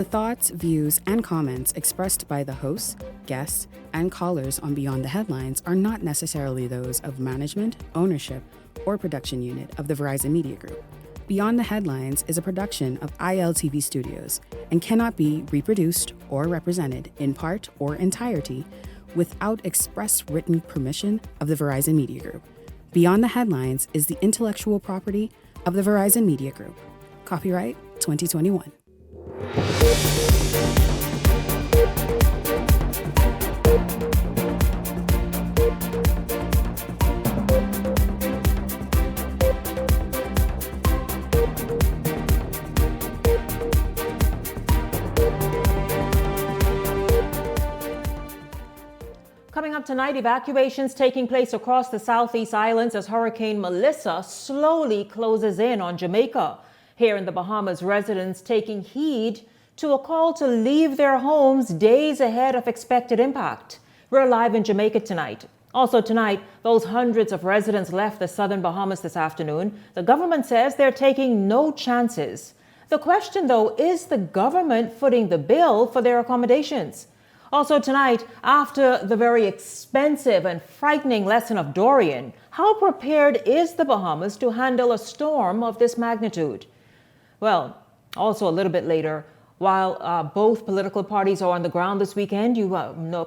The thoughts, views, and comments expressed by the hosts, guests, and callers on Beyond the Headlines are not necessarily those of management, ownership, or production unit of the Verizon Media Group. Beyond the Headlines is a production of ILTV Studios and cannot be reproduced or represented in part or entirety without express written permission of the Verizon Media Group. Beyond the Headlines is the intellectual property of the Verizon Media Group. Copyright 2021. Coming up tonight, evacuations taking place across the Southeast Islands as Hurricane Melissa slowly closes in on Jamaica. Here in the Bahamas, residents taking heed to a call to leave their homes days ahead of expected impact. We're live in Jamaica tonight. Also tonight, those hundreds of residents left the southern Bahamas this afternoon. The government says they're taking no chances. The question, though, is the government footing the bill for their accommodations? Also tonight, after the very expensive and frightening lesson of Dorian, how prepared is the Bahamas to handle a storm of this magnitude? Well, also a little bit later, while both political parties are on the ground this weekend, you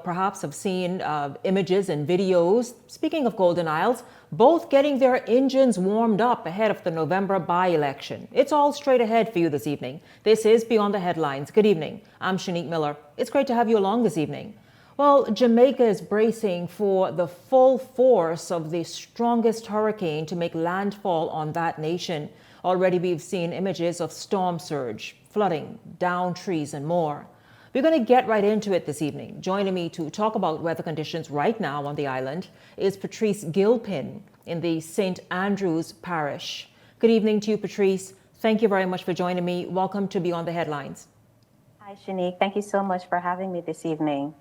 perhaps have seen images and videos, speaking of Golden Isles, both getting their engines warmed up ahead of the November by-election. It's all straight ahead for you this evening. This is Beyond the Headlines. Good evening. I'm Shanique Miller. It's great to have you along this evening. Well, Jamaica is bracing for the full force of the strongest hurricane to make landfall on that nation. Already we've seen images of storm surge, flooding, downed trees, and more. We're going to get right into it this evening. Joining me to talk about weather conditions right now on the island is Patrice Gilpin in the St. Andrews Parish. Good evening to you, Patrice. Thank you very much for joining me. Welcome to Beyond the Headlines. Hi, Shanique. Thank you so much for having me this evening.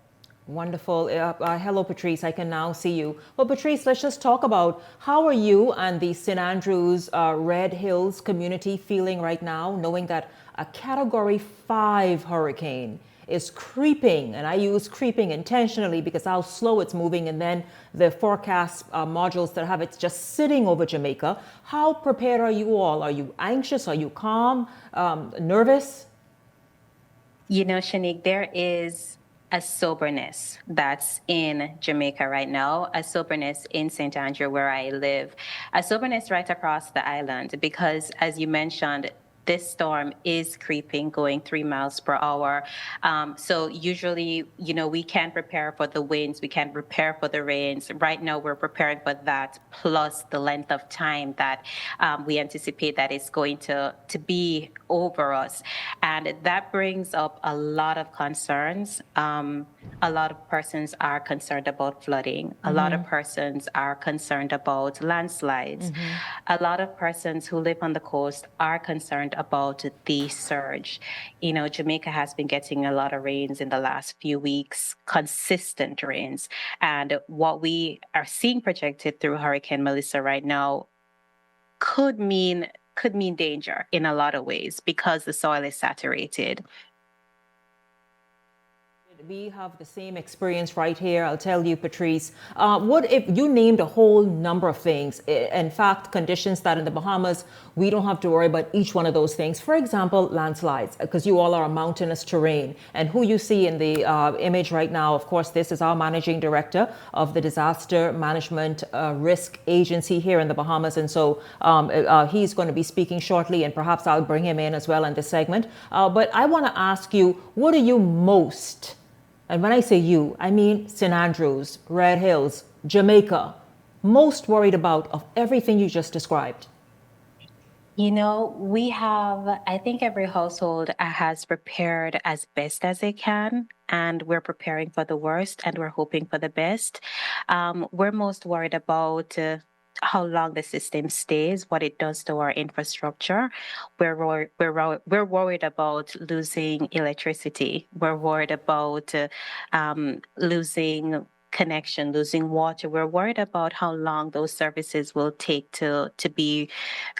Wonderful. Hello, Patrice. I can now see you. Well, Patrice, let's just talk about how are you and the St. Andrews Red Hills community feeling right now, knowing that a Category 5 hurricane is creeping, and I use creeping intentionally because how slow it's moving, and then the forecast modules that have it just sitting over Jamaica. How prepared are you all? Are you anxious? Are you calm? Nervous? You know, Shanique, there is a soberness that's in Jamaica right now, a soberness in St. Andrew where I live, a soberness right across the island because, as you mentioned, this storm is creeping, going 3 miles per hour. So usually, you know, we can prepare for the winds, we can prepare for the rains. Right now, we're preparing for that, plus the length of time that we anticipate that it's going to be over us. And that brings up a lot of concerns. A lot of persons are concerned about flooding. A lot of persons are concerned about landslides. A lot of persons who live on the coast are concerned about the surge. You know, Jamaica has been getting a lot of rains in the last few weeks, consistent rains. And what we are seeing projected through Hurricane Melissa right now could mean danger in a lot of ways because the soil is saturated. We have the same experience right here. I'll tell you, Patrice. What if you named a whole number of things? In fact, conditions that in the Bahamas, we don't have to worry about each one of those things. For example, landslides, because you all are a mountainous terrain. And who you see in the image right now, of course, this is our managing director of the Disaster Management Risk Agency here in the Bahamas. And so he's going to be speaking shortly, and perhaps I'll bring him in as well in this segment. But I want to ask you, what are you most, and when I say you, I mean St. Andrews, Red Hills, Jamaica, most worried about of everything you just described? You know, we have, I think every household has prepared as best as they can, and we're preparing for the worst and we're hoping for the best. We're most worried about how long the system stays, what it does to our infrastructure. We're worried about losing electricity. We're worried about losing connection, losing water. We're worried about how long those services will take to be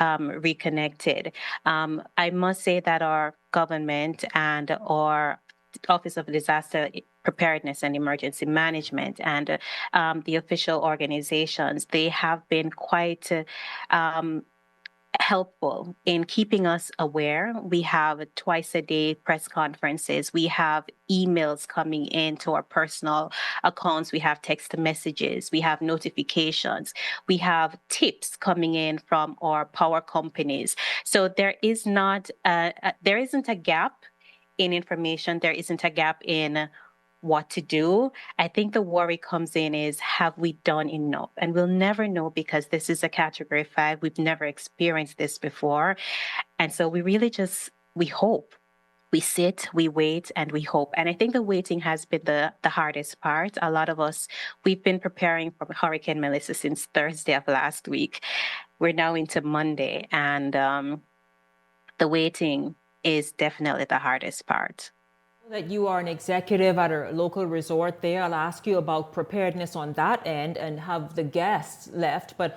reconnected. I must say that our government and our Office of Disaster Preparedness and Emergency Management and the official organizations, they have been quite helpful in keeping us aware. We have twice a day press conferences. We have emails coming in to our personal accounts. We have text messages. We have notifications. We have tips coming in from our power companies. So there isn't a gap in information. There isn't a gap in what to do. I think the worry comes in is, have we done enough? And we'll never know because this is a category 5. We've never experienced this before. And so we really we hope. We sit, we wait, and we hope. And I think the waiting has been the hardest part. A lot of us, we've been preparing for Hurricane Melissa since Thursday of last week. We're now into Monday, and the waiting is definitely the hardest part. That you are an executive at a local resort there. I'll ask you about preparedness on that end and have the guests left. But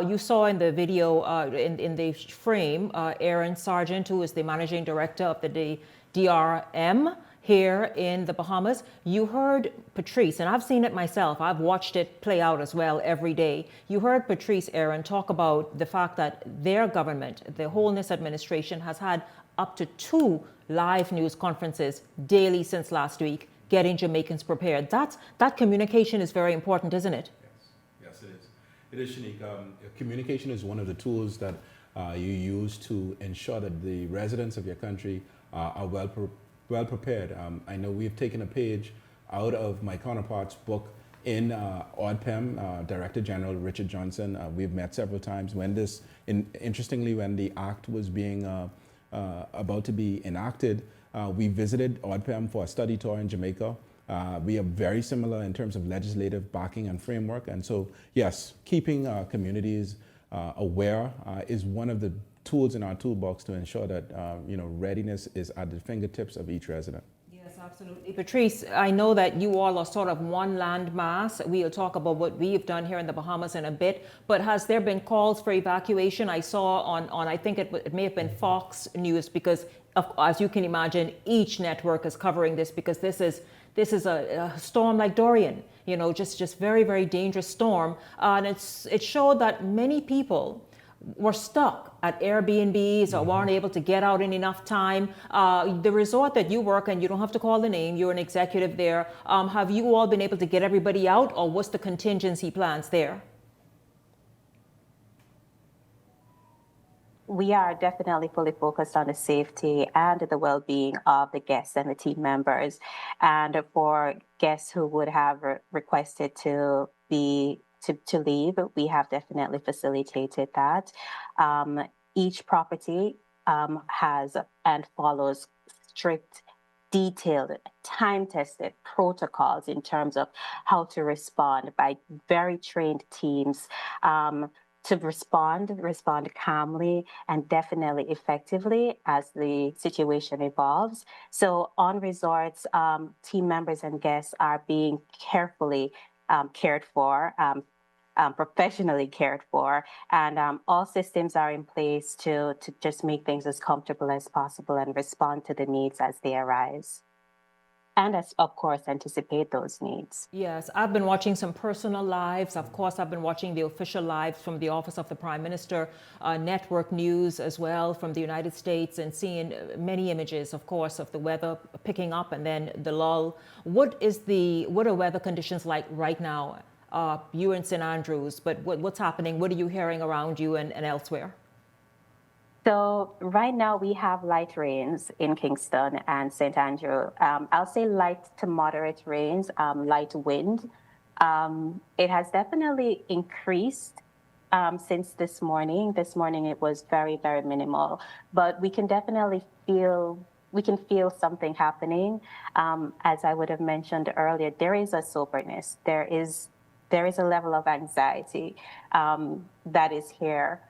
you saw in the video, in the frame, Aaron Sargent, who is the managing director of the DRM here in the Bahamas. You heard Patrice, and I've seen it myself. I've watched it play out as well every day. You heard Patrice, Aaron, talk about the fact that their government, the Holness administration, has had up to 2 live news conferences daily since last week, getting Jamaicans prepared. That communication is very important, isn't it? Yes, it is. It is, Shanique. Communication is one of the tools that you use to ensure that the residents of your country are well prepared. I know we've taken a page out of my counterpart's book in ODPEM, Director General Richard Johnson. We've met several times interestingly, when the act was being about to be enacted, we visited ODPEM for a study tour in Jamaica. We are very similar in terms of legislative backing and framework. And so, yes, keeping communities aware is one of the tools in our toolbox to ensure that readiness is at the fingertips of each resident. Yes, absolutely. Patrice, I know that you all are sort of one land mass. We'll talk about what we've done here in the Bahamas in a bit, but has there been calls for evacuation? I saw on I think it may have been Fox News, because as you can imagine, each network is covering this, because this is a storm like Dorian, just very, very dangerous storm. And it showed that many people were stuck at Airbnbs or weren't able to get out in enough time. The resort that you work in, you don't have to call the name, you're an executive there. Have you all been able to get everybody out, or what's the contingency plans there? We are definitely fully focused on the safety and the well-being of the guests and the team members. And for guests who would have requested to leave, we have definitely facilitated that. Each property has and follows strict, detailed, time-tested protocols in terms of how to respond by very trained teams to respond calmly and definitely effectively as the situation evolves. So on resorts, team members and guests are being carefully cared for, professionally cared for, and all systems are in place to just make things as comfortable as possible and respond to the needs as they arise. And of course, anticipate those needs. Yes, I've been watching some personal lives. Of course, I've been watching the official lives from the Office of the Prime Minister, network news as well from the United States, and seeing many images, of course, of the weather picking up and then the lull. What are weather conditions like right now? You in St. Andrews, but what's happening? What are you hearing around you and elsewhere? So right now we have light rains in Kingston and St. Andrew. I'll say light to moderate rains, light wind. It has definitely increased since this morning. This morning it was very, very minimal, but we can definitely feel something happening. As I would have mentioned earlier, there is a soberness. There is a level of anxiety that is here.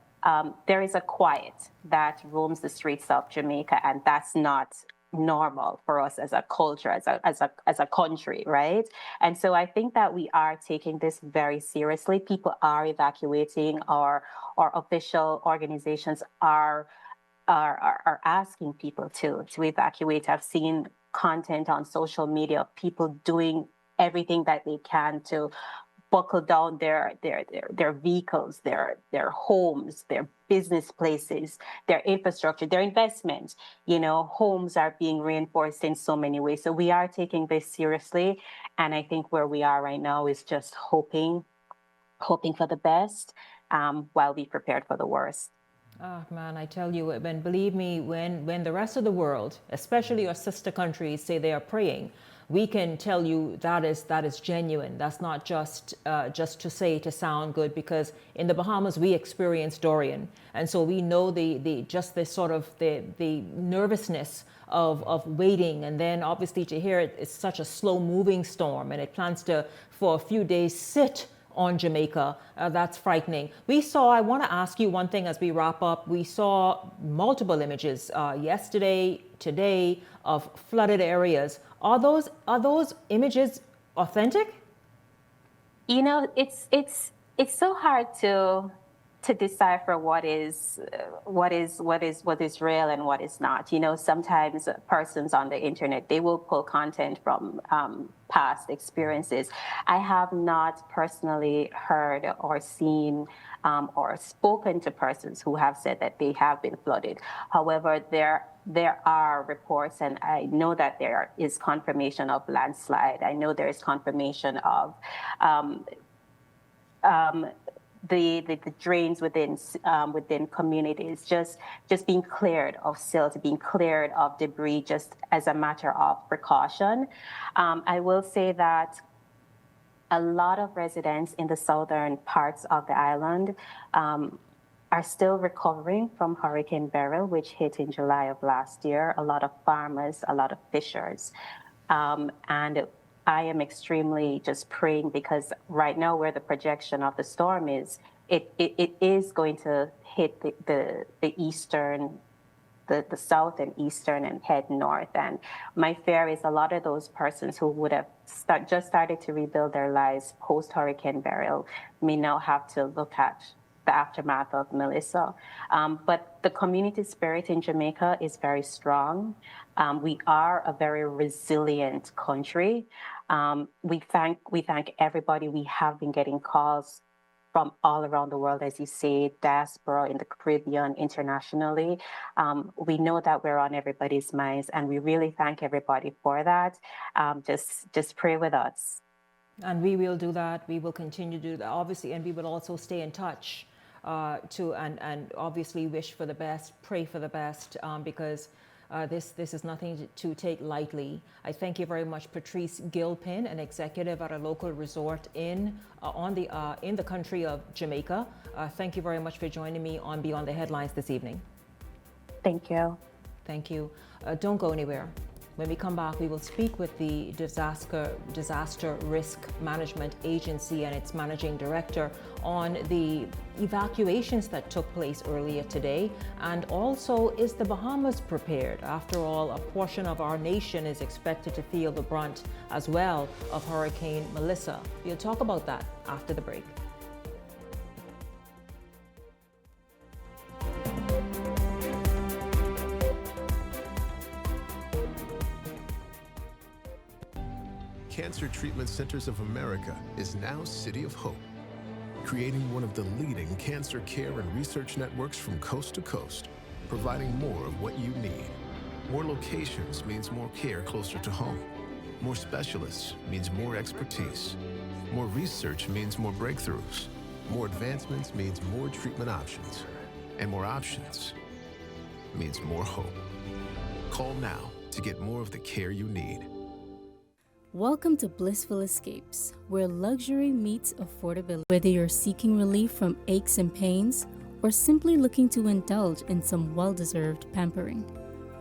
There is a quiet that roams the streets of Jamaica, and that's not normal for us as a culture, as a country, right? And so I think that we are taking this very seriously. People are evacuating, our official organizations are are asking people to evacuate. I've seen content on social media of people doing everything that they can to buckle down their vehicles, their homes, their business places, their infrastructure, their investments. Homes are being reinforced in so many ways. So we are taking this seriously. And I think where we are right now is just hoping for the best while we prepared for the worst. Oh man, I tell you, when believe me, when the rest of the world, especially our sister countries, say they are praying, we can tell you that is genuine. That's not just to say to sound good, because in the Bahamas we experienced Dorian, and so we know the nervousness of waiting, and then obviously to hear it's such a slow moving storm, and it plans to for a few days sit on Jamaica. That's frightening. I want to ask you one thing as we wrap up. We saw multiple images yesterday, today, of flooded areas. Are those images authentic? It's so hard to decipher what is real and what is not. Sometimes persons on the internet, they will pull content from past experiences. I have not personally heard or seen or spoken to persons who have said that they have been flooded. However, there are reports, and I know that there is confirmation of landslide. I know there is confirmation of the drains within communities just being cleared of silt, being cleared of debris, just as a matter of precaution. I will say that a lot of residents in the southern parts of the island are still recovering from Hurricane Beryl, which hit in July of last year. A lot of farmers, a lot of fishers, and I am extremely just praying, because right now where the projection of the storm is, it is going to hit the eastern, the south and eastern, and head north. And my fear is a lot of those persons who would have just started to rebuild their lives post Hurricane Beryl may now have to look at the aftermath of Melissa. But the community spirit in Jamaica is very strong. We are a very resilient country. We thank everybody. We have been getting calls from all around the world, as you say, diaspora in the Caribbean, internationally. We know that we're on everybody's minds, and we really thank everybody for that. Just pray with us. And we will do that. We will continue to do that, obviously, and we will also stay in touch and obviously wish for the best, pray for the best, because this is nothing to take lightly. I thank you very much, Patrice Gilpin, an executive at a local resort in the country of Jamaica. Thank you very much for joining me on Beyond the Headlines this evening. Thank you. Thank you. Don't go anywhere. When we come back, we will speak with the Disaster Risk Management Agency and its managing director on the evacuations that took place earlier today. And also, is the Bahamas prepared? After all, a portion of our nation is expected to feel the brunt as well of Hurricane Melissa. We'll talk about that after the break. Cancer Treatment Centers of America is now City of Hope, creating one of the leading cancer care and research networks from coast to coast, providing more of what you need. More locations means more care closer to home. More specialists means more expertise. More research means more breakthroughs. More advancements means more treatment options. And more options means more hope. Call now to get more of the care you need. Welcome to Blissful Escapes, where luxury meets affordability. Whether you're seeking relief from aches and pains or simply looking to indulge in some well-deserved pampering,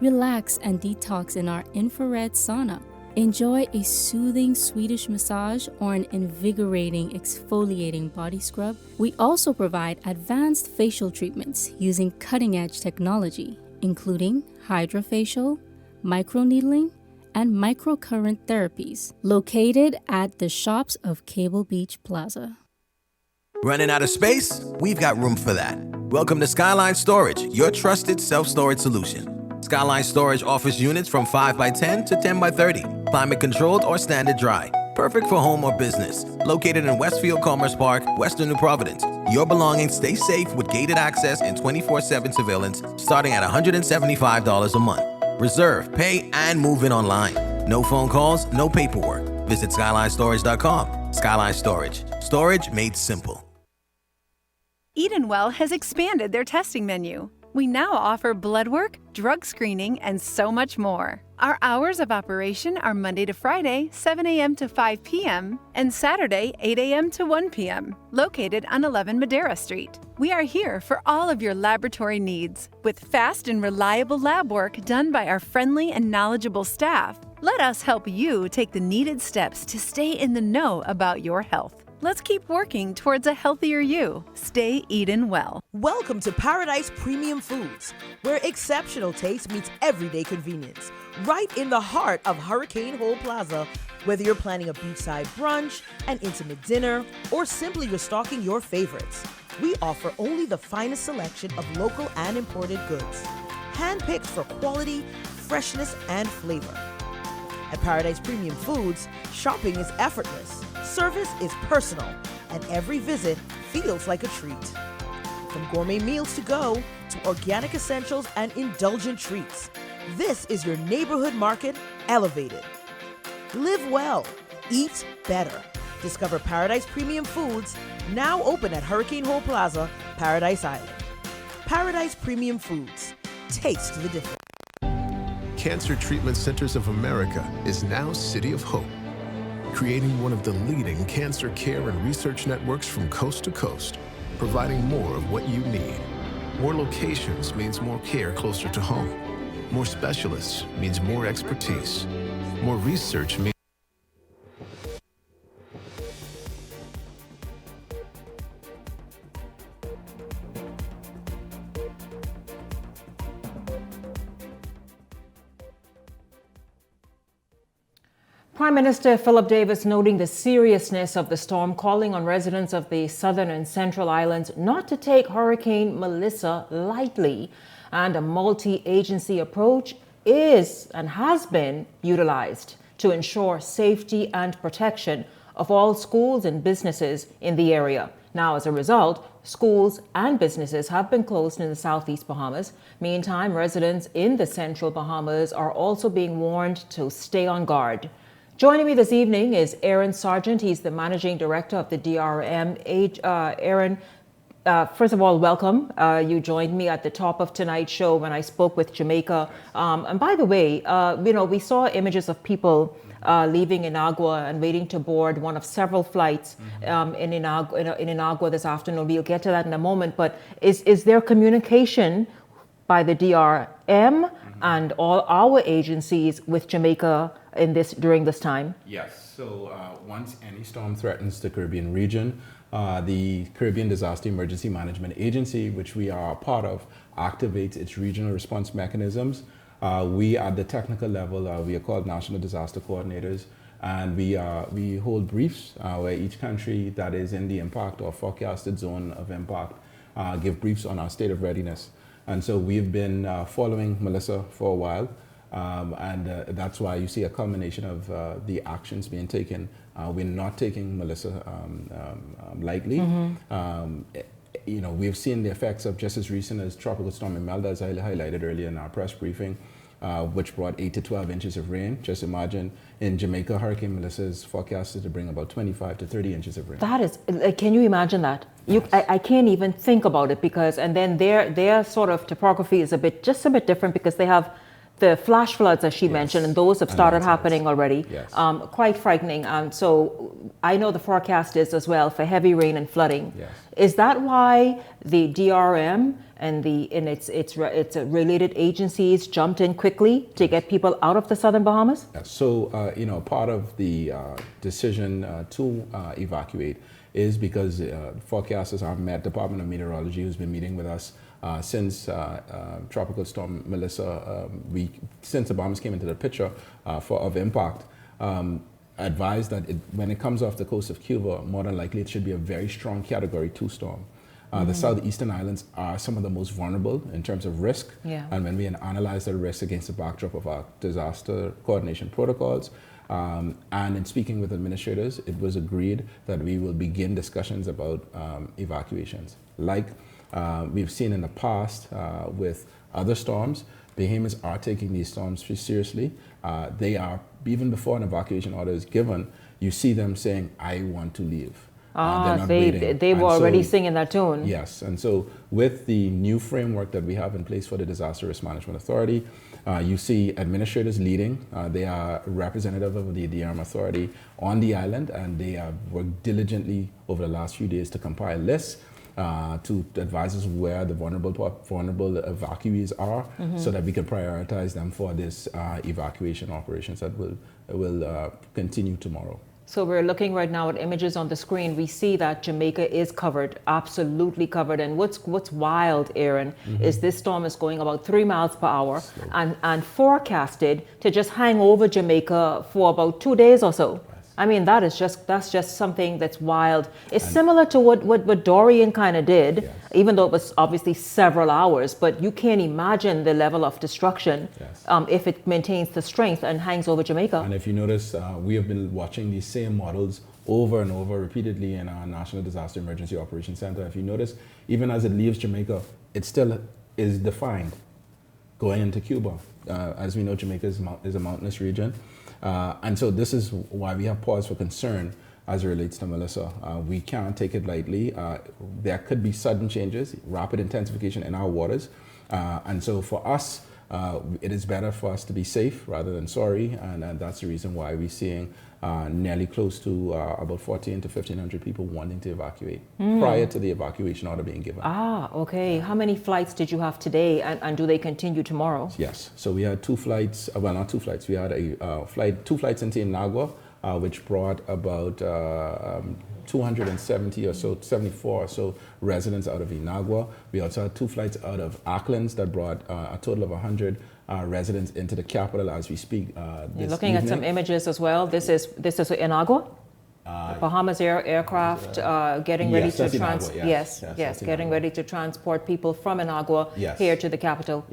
relax and detox in our infrared sauna. Enjoy a soothing Swedish massage or an invigorating exfoliating body scrub. We also provide advanced facial treatments using cutting-edge technology, including hydrofacial, microneedling, and microcurrent therapies, located at the shops of Cable Beach Plaza. Running out of space? We've got room for that. Welcome to Skyline Storage, your trusted self-storage solution. Skyline Storage offers units from 5x10 to 10x30, climate-controlled or standard dry. Perfect for home or business. Located in Westfield Commerce Park, Western New Providence. Your belongings stay safe with gated access and 24/7 surveillance starting at $175 a month. Reserve, pay, and move in online. No phone calls, no paperwork. Visit SkylineStorage.com. Skyline Storage. Storage made simple. Edenwell has expanded their testing menu. We now offer blood work, drug screening, and so much more. Our hours of operation are Monday to Friday, 7 a.m. to 5 p.m., and Saturday, 8 a.m. to 1 p.m., located on 11 Madera Street. We are here for all of your laboratory needs, with fast and reliable lab work done by our friendly and knowledgeable staff. Let us help you take the needed steps to stay in the know about your health. Let's keep working towards a healthier you. Stay Eden well. Welcome to Paradise Premium Foods, where exceptional taste meets everyday convenience. Right in the heart of Hurricane Hole Plaza, whether you're planning a beachside brunch, an intimate dinner, or simply restocking your favorites, we offer only the finest selection of local and imported goods, handpicked for quality, freshness, and flavor. At Paradise Premium Foods, shopping is effortless, service is personal, and every visit feels like a treat. From gourmet meals to go to organic essentials and indulgent treats, this is your neighborhood market elevated. Live well, eat better. Discover Paradise Premium Foods, now open at Hurricane Hole Plaza, Paradise Island. Paradise Premium Foods. Taste the difference. Cancer Treatment Centers of America is now City of Hope, creating one of the leading cancer care and research networks from coast to coast, providing more of what you need. More locations means more care closer to home. More specialists means more expertise. More research means Prime Minister Philip Davis noting the seriousness of the storm, calling on residents of the southern and central islands not to take Hurricane Melissa lightly. And a multi-agency approach is and has been utilized to ensure safety and protection of all schools and businesses in the area. Now, as a result, schools and businesses have been closed in the southeast Bahamas. Meantime, residents in the central Bahamas are also being warned to stay on guard. Joining me this evening is Aaron Sargent. He's the managing director of the DRM. Aaron, first of all, welcome. You joined me at the top of tonight's show when I spoke with Jamaica. And by the way, we saw images of people leaving Inagua and waiting to board one of several flights in Inagua this afternoon. We'll get to that in a moment. But is there communication by the DRM and all our agencies with Jamaica during this time? Yes. So once any storm threatens the Caribbean region, the Caribbean Disaster Emergency Management Agency, which we are a part of, activates its regional response mechanisms. We at the technical level, we are called National Disaster Coordinators, and we hold briefs where each country that is in the impact or forecasted zone of impact give briefs on our state of readiness. And so we've been following Melissa for a while. And that's why you see a culmination of the actions being taken. We're not taking Melissa lightly. We've seen the effects of just as recent as Tropical Storm Imelda, as I highlighted earlier in our press briefing, which brought 8 to 12 inches of rain. Just imagine in Jamaica, Hurricane Melissa is forecasted to bring about 25 to 30 inches of rain. That is, can you imagine that? Yes. I can't even think about it and then their sort of topography is just a bit different because they have the flash floods, as she mentioned, and those have started happening already. Yes. Quite frightening. So I know the forecast is as well for heavy rain and flooding. Yes. Is that why the DRM and its related agencies jumped in quickly to get people out of the southern Bahamas? Yes. So part of the decision to evacuate is because forecasters have met Department of Meteorology, who's been meeting with us since Tropical Storm Melissa, since the Bahamas came into the picture of impact, advised that when it comes off the coast of Cuba, more than likely it should be a very strong Category 2 storm. The southeastern islands are some of the most vulnerable in terms of risk. Yeah. And when we analyze the risk against the backdrop of our disaster coordination protocols, and in speaking with administrators, it was agreed that we will begin discussions about evacuations. Like we've seen in the past with other storms, Bahamians are taking these storms seriously. They are, even before an evacuation order is given, you see them saying, I want to leave. They were already singing that tune. Yes, and so with the new framework that we have in place for the Disaster Risk Management Authority, you see administrators leading. They are representative of the DRM Authority on the island, and they have worked diligently over the last few days to compile lists to advise us where the vulnerable evacuees are, so that we can prioritize them for this evacuation operations that will continue tomorrow. So we're looking right now at images on the screen. We see that Jamaica is covered, absolutely covered. And what's wild, Aaron, is this storm is going about 3 miles per hour and forecasted to just hang over Jamaica for about 2 days or so. I mean, that's just something that's wild. It's similar to what Dorian kind of did, even though it was obviously several hours. But you can't imagine the level of destruction if it maintains the strength and hangs over Jamaica. And if you notice, we have been watching these same models over and over repeatedly in our National Disaster Emergency Operations Center. If you notice, even as it leaves Jamaica, it still is defined going into Cuba. As we know, Jamaica is a mountainous region. And so this is why we have pause for concern as it relates to Melissa. We can't take it lightly. There could be sudden changes, rapid intensification in our waters. And so for us, it is better for us to be safe rather than sorry. And that's the reason why we're seeing nearly close to about 1,400 to 1,500 people wanting to evacuate prior to the evacuation order being given. Okay. How many flights did you have today, and do they continue tomorrow? Yes. So we had 2 flights, well, not 2 flights. We had two flights into Inagua, which brought about 270 or so, 74 or so residents out of Inagua. We also had 2 flights out of Auckland that brought a total of 100 residents into the capital as we speak. You're looking at some images as well. This is Inagua? Bahamas aircraft getting ready to getting ready to transport people from Inagua here to the capital.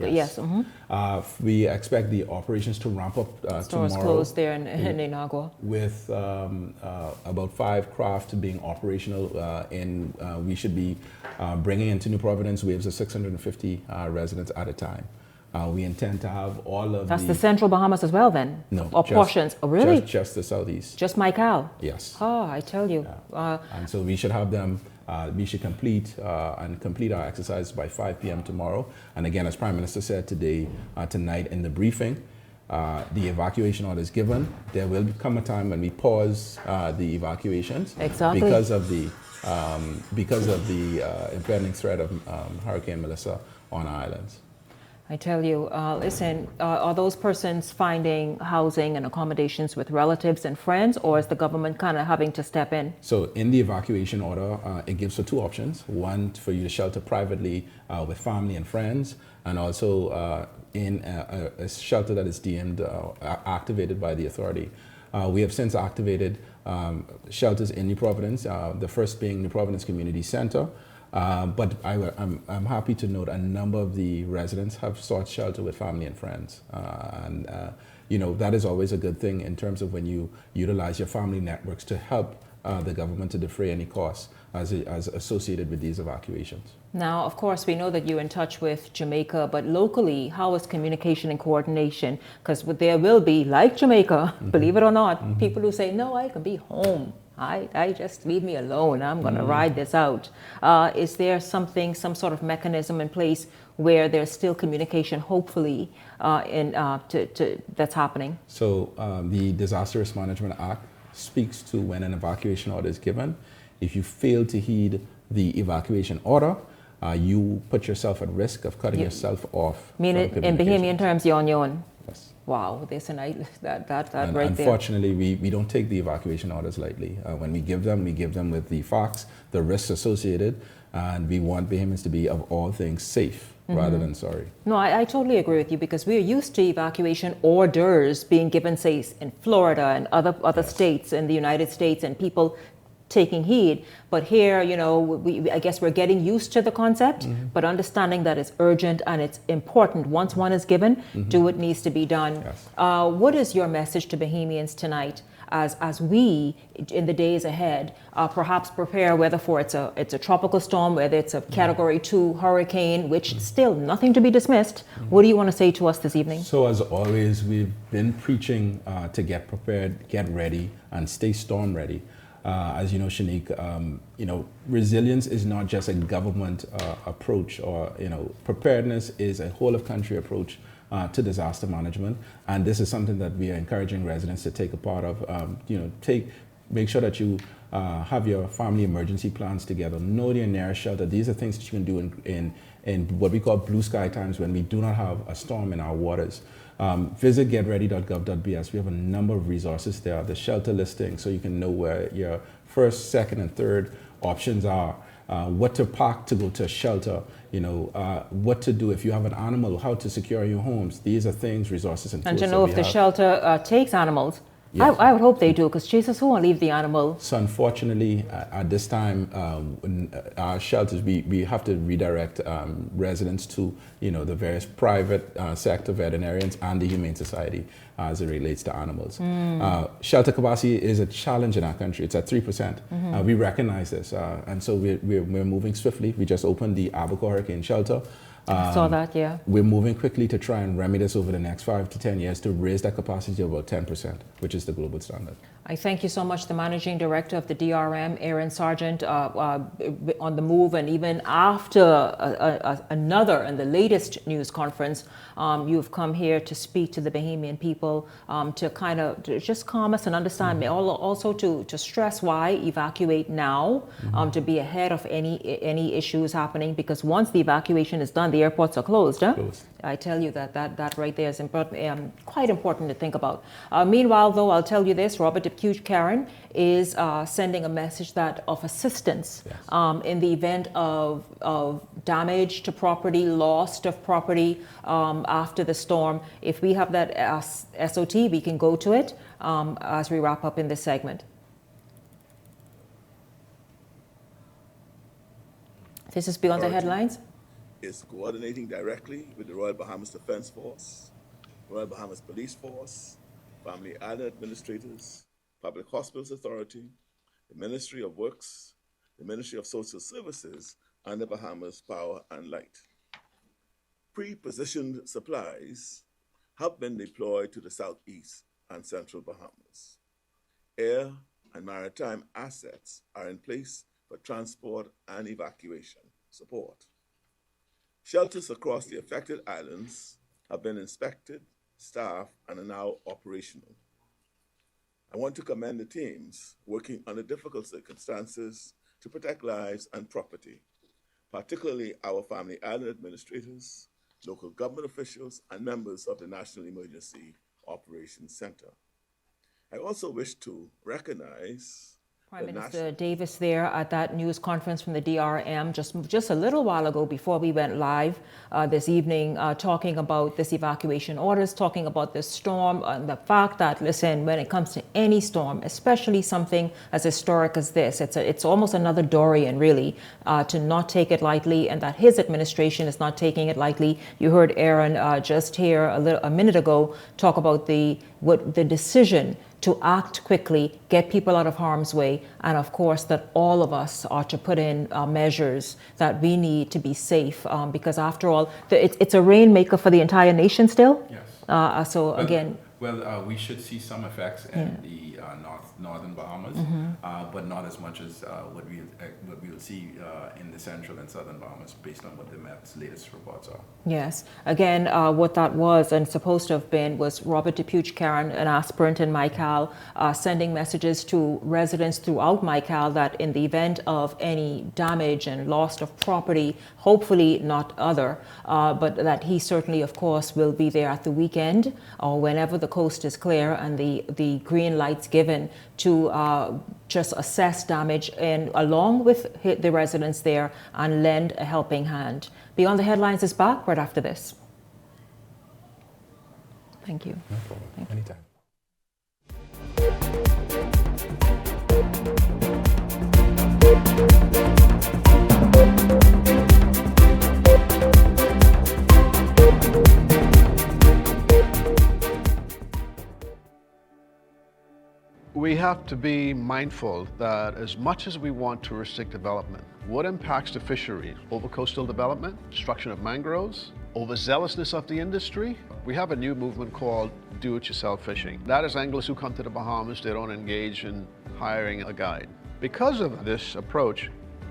We expect the operations to ramp up Stores tomorrow. closed there in Inagua. With about 5 craft being operational, we should be bringing into New Providence waves of 650 residents at a time. We intend to have all of That's the Central Bahamas as well, then? No. Or portions? Oh, really? Just the southeast. Just Michael? Yes. Oh, I tell you. And so we should have them, we should complete our exercise by 5 p.m. tomorrow. And again, as Prime Minister said tonight in the briefing, the evacuation order is given. There will come a time when we pause the evacuations because of the impending threat of Hurricane Melissa on our islands. I tell you, listen, are those persons finding housing and accommodations with relatives and friends, or is the government kind of having to step in? So in the evacuation order, it gives for 2 options. One, for you to shelter privately with family and friends, and also in a shelter that is deemed activated by the authority. We have since activated shelters in New Providence, the first being New Providence Community Center. But I'm happy to note a number of the residents have sought shelter with family and friends. That is always a good thing in terms of when you utilize your family networks to help the government to defray any costs as associated with these evacuations. Now, of course, we know that you're in touch with Jamaica, but locally, how is communication and coordination? Because there will be, like Jamaica, believe it or not, people who say, no, I can be home. I just leave me alone. I'm going to ride this out. Is there some sort of mechanism in place where there's still communication, hopefully, that's happening? So the Disaster Risk Management Act speaks to when an evacuation order is given. If you fail to heed the evacuation order, you put yourself at risk of cutting yourself off. Meaning, in Bahamian terms, you're on your own. Yes. Wow, that right there. Unfortunately, we don't take the evacuation orders lightly. When we give them with the facts, the risks associated, and we want Bahamians to be, of all things, safe rather than sorry. No, I totally agree with you, because we're used to evacuation orders being given, say, in Florida and other states in the United States, and people taking heed. But here, I guess we're getting used to the concept, but understanding that it's urgent and it's important. Once one is given, do what needs to be done. Yes. What is your message to Bahamians tonight as we, in the days ahead, perhaps prepare, whether for it's a tropical storm, whether it's a Category 2 hurricane, which still nothing to be dismissed. What do you want to say to us this evening? So as always, we've been preaching to get prepared, get ready, and stay storm ready. As you know, Shanique, resilience is not just a government approach, or preparedness is a whole of country approach to disaster management, and this is something that we are encouraging residents to take a part of. Make sure that you have your family emergency plans together. Know your nearest shelter. These are things that you can do in what we call blue sky times, when we do not have a storm in our waters. Visit getready.gov.bs. We have a number of resources there. The shelter listing, so you can know where your first, second, and third options are. What to pack to go to a shelter. What to do if you have an animal. How to secure your homes. These are things, resources, and tools. And to know if the shelter takes animals. Yes. I would hope they do, because Jesus, who won't leave the animal? So unfortunately, at this time, in our shelters, we have to redirect residents to the various private sector veterinarians and the Humane Society as it relates to animals. Shelter capacity is a challenge in our country. It's at 3%. We recognize this, and so we're moving swiftly. We just opened the Abaco Hurricane Shelter. I saw that, yeah. We're moving quickly to try and remedy this over the next 5 to 10 years to raise that capacity to about 10%, which is the global standard. I thank you so much, the Managing Director of the DRM, Aaron Sargent, on the move, and even after another and the latest news conference, you've come here to speak to the Bahamian people, to kind of just calm us and understand, also to stress why evacuate now, to be ahead of any issues happening, because once the evacuation is done, the airports are closed. Closed. I tell you that right there is important, quite important to think about. Meanwhile, though, I'll tell you this: Robert DePuge Karen is sending a message of assistance in the event of damage to property, loss of property after the storm. If we have that SOT, we can go to it as we wrap up in this segment. This is Beyond the Headlines. Is coordinating directly with the Royal Bahamas Defense Force, Royal Bahamas Police Force, Family Island Administrators, Public Hospitals Authority, the Ministry of Works, the Ministry of Social Services, and the Bahamas Power and Light. Pre-positioned supplies have been deployed to the southeast and central Bahamas. Air and maritime assets are in place for transport and evacuation support. Shelters across the affected islands have been inspected, staffed, and are now operational. I want to commend the teams working under difficult circumstances to protect lives and property, particularly our Family Island administrators, local government officials, and members of the National Emergency Operations Center. I also wish to recognize Prime Minister Davis there at that news conference from the DRM just a little while ago before we went live this evening, talking about this evacuation orders, talking about this storm, and the fact that, listen, when it comes to any storm, especially something as historic as this, it's almost another Dorian, really, to not take it lightly, and that his administration is not taking it lightly. You heard Aaron just here a minute ago talk about the decision to act quickly, get people out of harm's way, and of course that all of us are to put in measures that we need to be safe, because after all, it's a rainmaker for the entire nation still. Yes. Again. Well, we should see some effects in the northern Bahamas, but not as much as what we'll see in the central and southern Bahamas, based on what the Met's latest reports are. Yes. Again, what that was and supposed to have been was Robert DePuge Karen, an aspirant in MyCal, sending messages to residents throughout MyCal that in the event of any damage and loss of property, hopefully not other, but that he certainly, of course, will be there at the weekend or whenever the coast is clear and the green lights given to just assess damage and along with the residents there and lend a helping hand. Beyond the Headlines is back right after this. Thank you. No problem. Thank you. Anytime. We have to be mindful that as much as we want touristic development, what impacts the fisheries? Over-coastal development, destruction of mangroves, overzealousness of the industry. We have a new movement called do-it-yourself fishing. That is anglers who come to the Bahamas, they don't engage in hiring a guide. Because of this approach,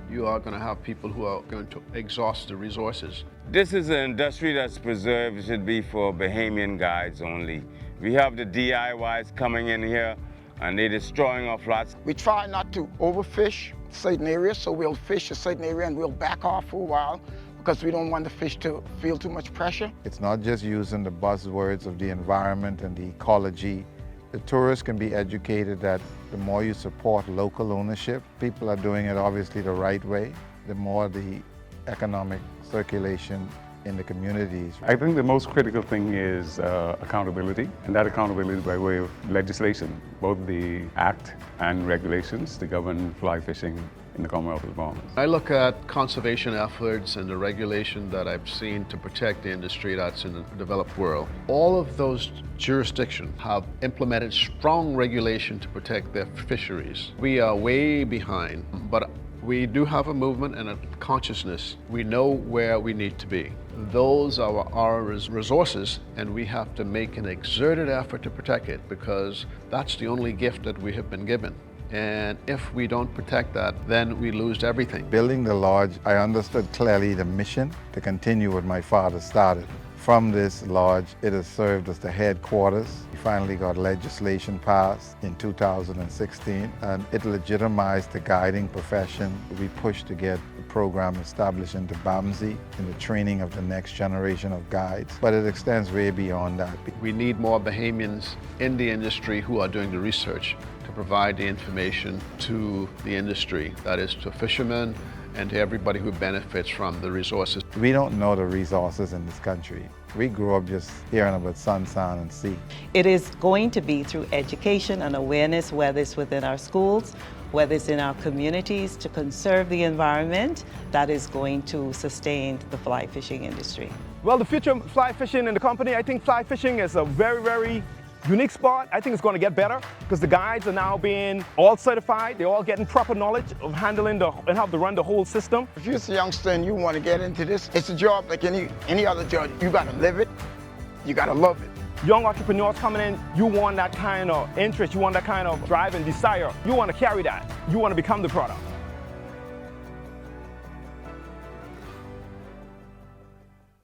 you are going to have people who are going to exhaust the resources. This is an industry that's preserved. It should be for Bahamian guides only. We have the DIYs coming in here and they're destroying our flats. We try not to overfish certain areas, so we'll fish a certain area and we'll back off for a while because we don't want the fish to feel too much pressure. It's not just using the buzzwords of the environment and the ecology. The tourists can be educated that the more you support local ownership, people are doing it obviously the right way, the more the economic circulation in the communities. I think the most critical thing is accountability, and that accountability by way of legislation, both the Act and regulations to govern fly fishing in the Commonwealth of the Bahamas. I look at conservation efforts and the regulation that I've seen to protect the industry that's in the developed world. All of those jurisdictions have implemented strong regulation to protect their fisheries. We are way behind, but we do have a movement and a consciousness. We know where we need to be. Those are our resources, and we have to make an exerted effort to protect it because that's the only gift that we have been given. And if we don't protect that, then we lose everything. Building the lodge, I understood clearly the mission to continue what my father started. From this lodge, it has served as the headquarters. We finally got legislation passed in 2016, and it legitimized the guiding profession. We pushed to get the program established into BAMSI in the training of the next generation of guides, but it extends way beyond that. We need more Bahamians in the industry who are doing the research to provide the information to the industry, that is to fishermen and to everybody who benefits from the resources. We don't know the resources in this country. We grew up just hearing about sun, sand, and sea. It is going to be through education and awareness, whether it's within our schools, whether it's in our communities, to conserve the environment, that is going to sustain the fly fishing industry. Well, the future of fly fishing in the company, I think fly fishing is a very, very unique spot. I think it's going to get better because the guides are now being all certified. They're all getting proper knowledge of handling and how to run the whole system. If you're a youngster and you want to get into this, it's a job like any other job. You got to live it. You got to love it. Young entrepreneurs coming in, you want that kind of interest. You want that kind of drive and desire. You want to carry that. You want to become the product.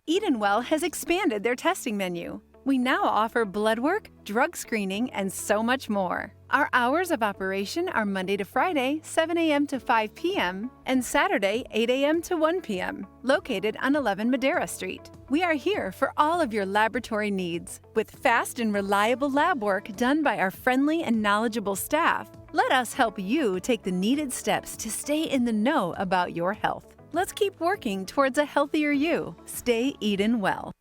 Edenwell has expanded their testing menu. We now offer blood work, drug screening, and so much more. Our hours of operation are Monday to Friday, 7 a.m. to 5 p.m., and Saturday, 8 a.m. to 1 p.m., located on 11 Madeira Street. We are here for all of your laboratory needs, with fast and reliable lab work done by our friendly and knowledgeable staff. Let us help you take the needed steps to stay in the know about your health. Let's keep working towards a healthier you. Stay Eden well.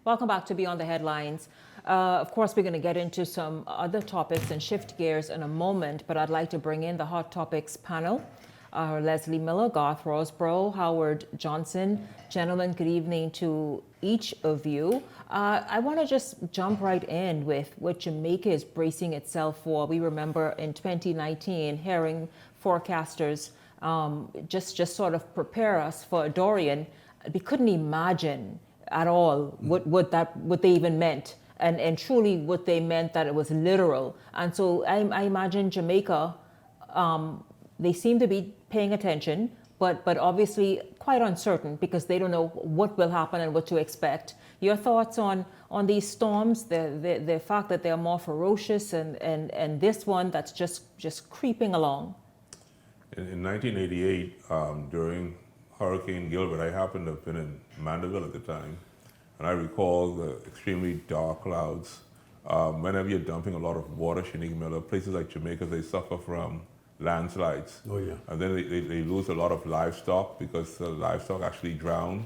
Welcome back to Beyond the Headlines. Of course, we're going to get into some other topics and shift gears in a moment, but I'd like to bring in the Hot Topics panel. Leslie Miller, Garth Roseborough, Howard Johnson. Gentlemen, good evening to each of you. I want to just jump right in with what Jamaica is bracing itself for. We remember in 2019 hearing forecasters just sort of prepare us for a Dorian. We couldn't imagine at all what they even meant, and truly what they meant, that it was literal. And so I imagine Jamaica, they seem to be paying attention, but obviously quite uncertain because they don't know what will happen and what to expect. Your thoughts on these storms, the fact that they are more ferocious, and this one that's just creeping along? In 1988, during Hurricane Gilbert, I happened to have been in Mandeville at the time, and I recall the extremely dark clouds. Whenever you're dumping a lot of water, Shanique Miller, places like Jamaica, they suffer from landslides. Oh, yeah. And then they lose a lot of livestock because the livestock actually drown.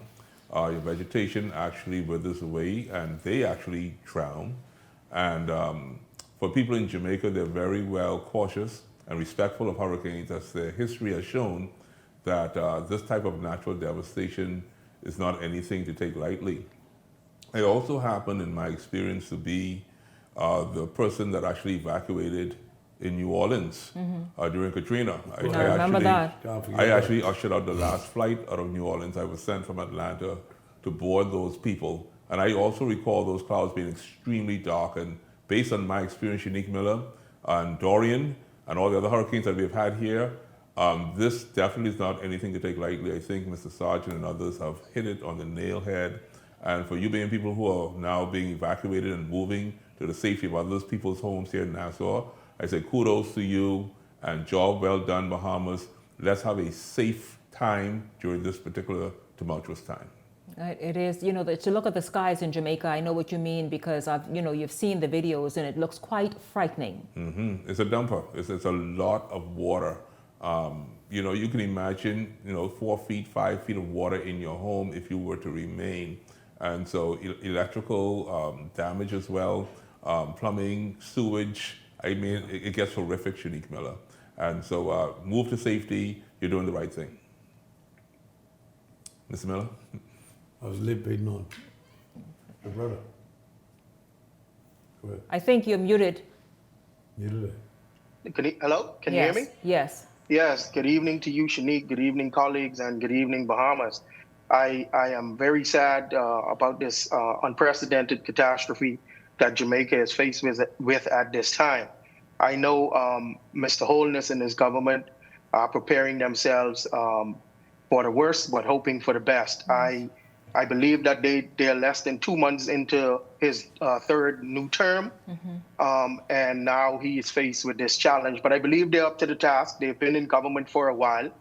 Your vegetation actually withers away and they actually drown. And for people in Jamaica, they're very well cautious and respectful of hurricanes, as their history has shown that this type of natural devastation is not anything to take lightly. I also happen, in my experience, to be the person that actually evacuated in New Orleans during Katrina. I remember that. I actually ushered out the last flight out of New Orleans. I was sent from Atlanta to board those people. And I also recall those clouds being extremely dark. And based on my experience, Shanique Miller and Dorian and all the other hurricanes that we've had here, this definitely is not anything to take lightly. I think Mr. Sargent and others have hit it on the nail head. And for you being people who are now being evacuated and moving to the safety of other people's homes here in Nassau, I say kudos to you and job well done, Bahamas. Let's have a safe time during this particular tumultuous time. It is, to look at the skies in Jamaica, I know what you mean because you've seen the videos and it looks quite frightening. Mm-hmm. It's a dumper. It's a lot of water. You can imagine, 4 feet, 5 feet of water in your home if you were to remain. And so electrical damage as well, plumbing, sewage. I mean, it gets horrific, Shanique Miller. And so move to safety. You're doing the right thing. Mr. Miller? I was late waiting on my brother. Go ahead. I think you're muted. Muted. Hello? Can you hear me? Yes. Yes. Good evening to you, Shanique. Good evening, colleagues, and good evening, Bahamas. I am very sad about this unprecedented catastrophe that Jamaica is faced with at this time. I know Mr. Holness and his government are preparing themselves for the worst, but hoping for the best. I believe that they're less than 2 months into his third new term, and now he is faced with this challenge. But I believe they're up to the task. They've been in government for a while,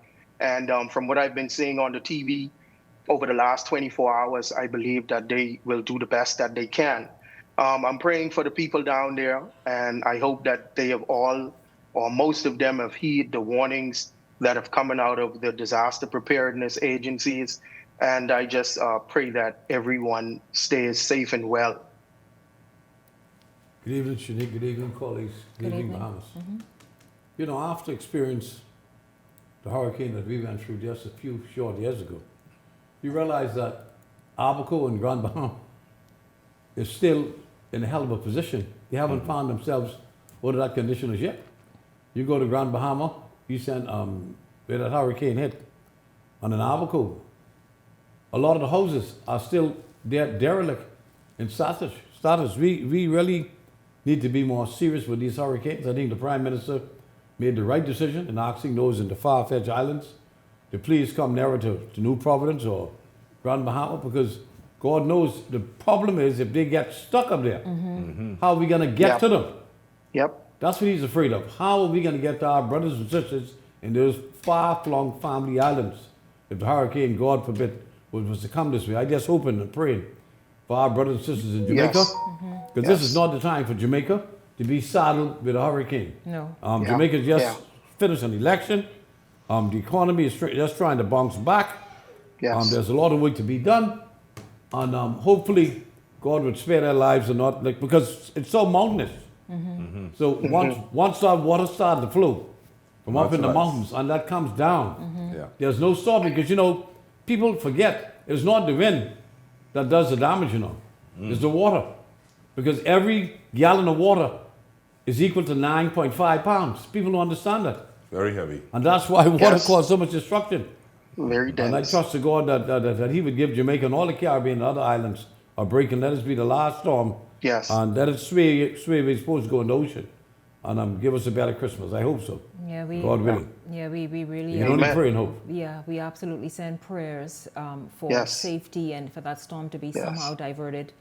and from what I've been seeing on the TV over the last 24 hours, I believe that they will do the best that they can. I'm praying for the people down there, and I hope that they have all, or most of them, have heeded the warnings that have come out of the disaster preparedness agencies. And I just pray that everyone stays safe and well. Good evening, Shanique. Good evening, colleagues. Good evening, Bahamas. After experience the hurricane that we went through just a few short years ago, you realize that Abaco and Grand Bahama is still in a hell of a position. They haven't found themselves out of that condition as yet. You go to Grand Bahama, you send where that hurricane hit, on an Abaco. A lot of the houses are still derelict in status. We really need to be more serious with these hurricanes. I think the Prime Minister made the right decision in asking those in the far-fetched islands to please come nearer to New Providence or Grand Bahama, because God knows the problem is if they get stuck up there, how are we going to get to them? That's what he's afraid of. How are we going to get to our brothers and sisters in those far-flung family islands if the hurricane, God forbid, was to come this way? I just hoping and praying for our brothers and sisters in Jamaica, because this is not the time for Jamaica to be saddled with a hurricane. No. Jamaica just finished an election. The economy is just trying to bounce back. There's a lot of work to be done, and hopefully God would spare their lives and not because it's so mountainous. So once that water started to flow from up in the mountains and that comes down, there's no stopping, because people forget it's not the wind that does the damage, it's the water, because every gallon of water is equal to 9.5 pounds. People don't understand that. Very heavy. And that's why water caused so much destruction. Very dense. And I trust to God that he would give Jamaica and all the Caribbean and other islands a break, and let us be the last storm. And let it sway where it's supposed to go in the ocean. And give us a better Christmas. I hope so. Yeah, God willing. Yeah, we really. You can only pray and hope. Yeah, we absolutely send prayers for safety and for that storm to be somehow diverted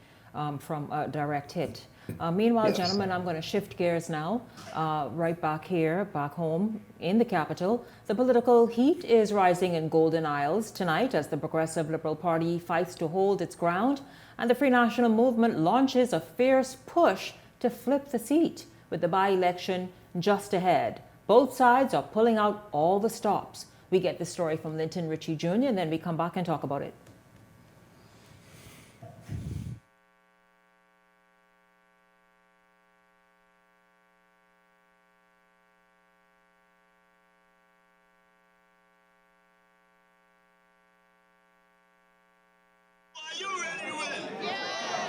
from a direct hit. Meanwhile, gentlemen, I'm going to shift gears now, right back home in the capital. The political heat is rising in Golden Isles tonight as the Progressive Liberal Party fights to hold its ground, and the Free National Movement launches a fierce push to flip the seat with the by-election just ahead. Both sides are pulling out all the stops. We get this story from Linton Ritchie Jr., and then we come back and talk about it.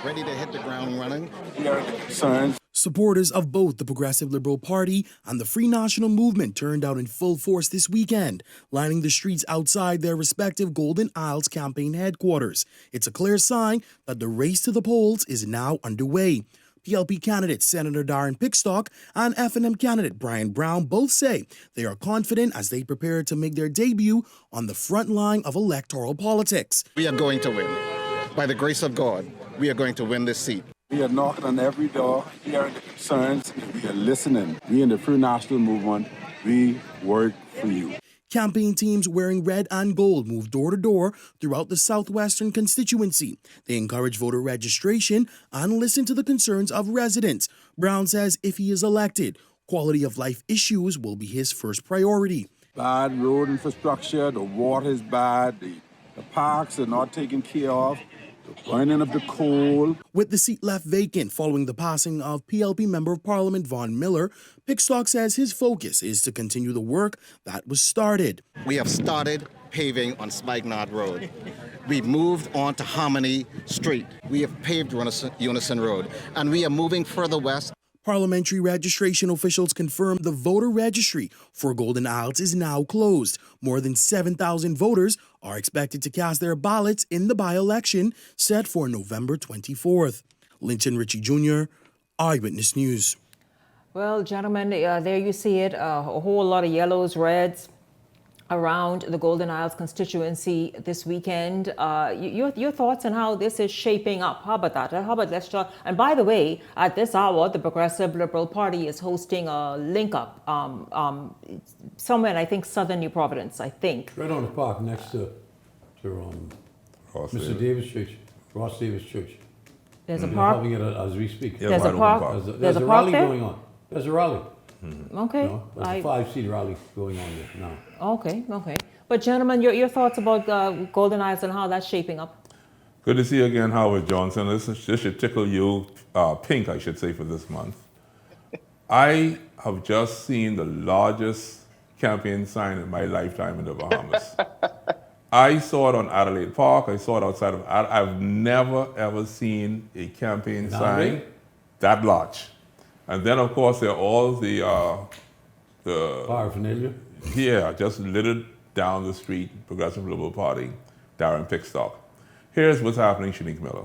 Ready to hit the ground running? Supporters of both the Progressive Liberal Party and the Free National Movement turned out in full force this weekend, lining the streets outside their respective Golden Isles campaign headquarters. It's a clear sign that the race to the polls is now underway. PLP candidate Senator Darren Pickstock and F&M candidate Brian Brown both say they are confident as they prepare to make their debut on the front line of electoral politics. We are going to win. By the grace of God, we are going to win this seat. We are knocking on every door, hearing the concerns, and we are listening. We in the Free National Movement, we work for you. Campaign teams wearing red and gold move door to door throughout the Southwestern constituency. They encourage voter registration and listen to the concerns of residents. Brown says if he is elected, quality of life issues will be his first priority. Bad road infrastructure, the water is bad, the parks are not taken care of. The burning of the coal. With the seat left vacant following the passing of PLP Member of Parliament Von Miller, Pickstock says his focus is to continue the work that was started. We have started paving on Spikenard Road. We've moved on to Harmony Street. We have paved Unison Road. And we are moving further west. Parliamentary registration officials confirmed the voter registry for Golden Isles is now closed. More than 7,000 voters are expected to cast their ballots in the by-election set for November 24th. Linton Ritchie Jr., Eyewitness News. Well, gentlemen, there you see it, a whole lot of yellows, reds around the Golden Isles constituency this weekend. Your thoughts on how this is shaping up? How about that? How about let's talk? And by the way, at this hour, the Progressive Liberal Party is hosting a link-up somewhere in, I think, southern New Providence, I think. Right on the park next to Mr. Davis Church, Ross Davis Church. There's a park? They're having it as we speak. Yeah, there's a park? There's a rally going on. There's a rally. Okay. No, there's a 5-seat rally going on there now. Okay. But gentlemen, your thoughts about Golden Isles and how that's shaping up? Good to see you again, Howard Johnson. This should tickle you pink, I should say, for this month. I have just seen the largest campaign sign in my lifetime in the Bahamas. I saw it on Adelaide Park. I saw it outside of Adelaide. I've never, ever seen a campaign sign that large. And then, of course, there are all the paraphernalia. Yeah, just littered down the street, Progressive Liberal Party, Darren Pickstock. Here's what's happening, Shanique Miller.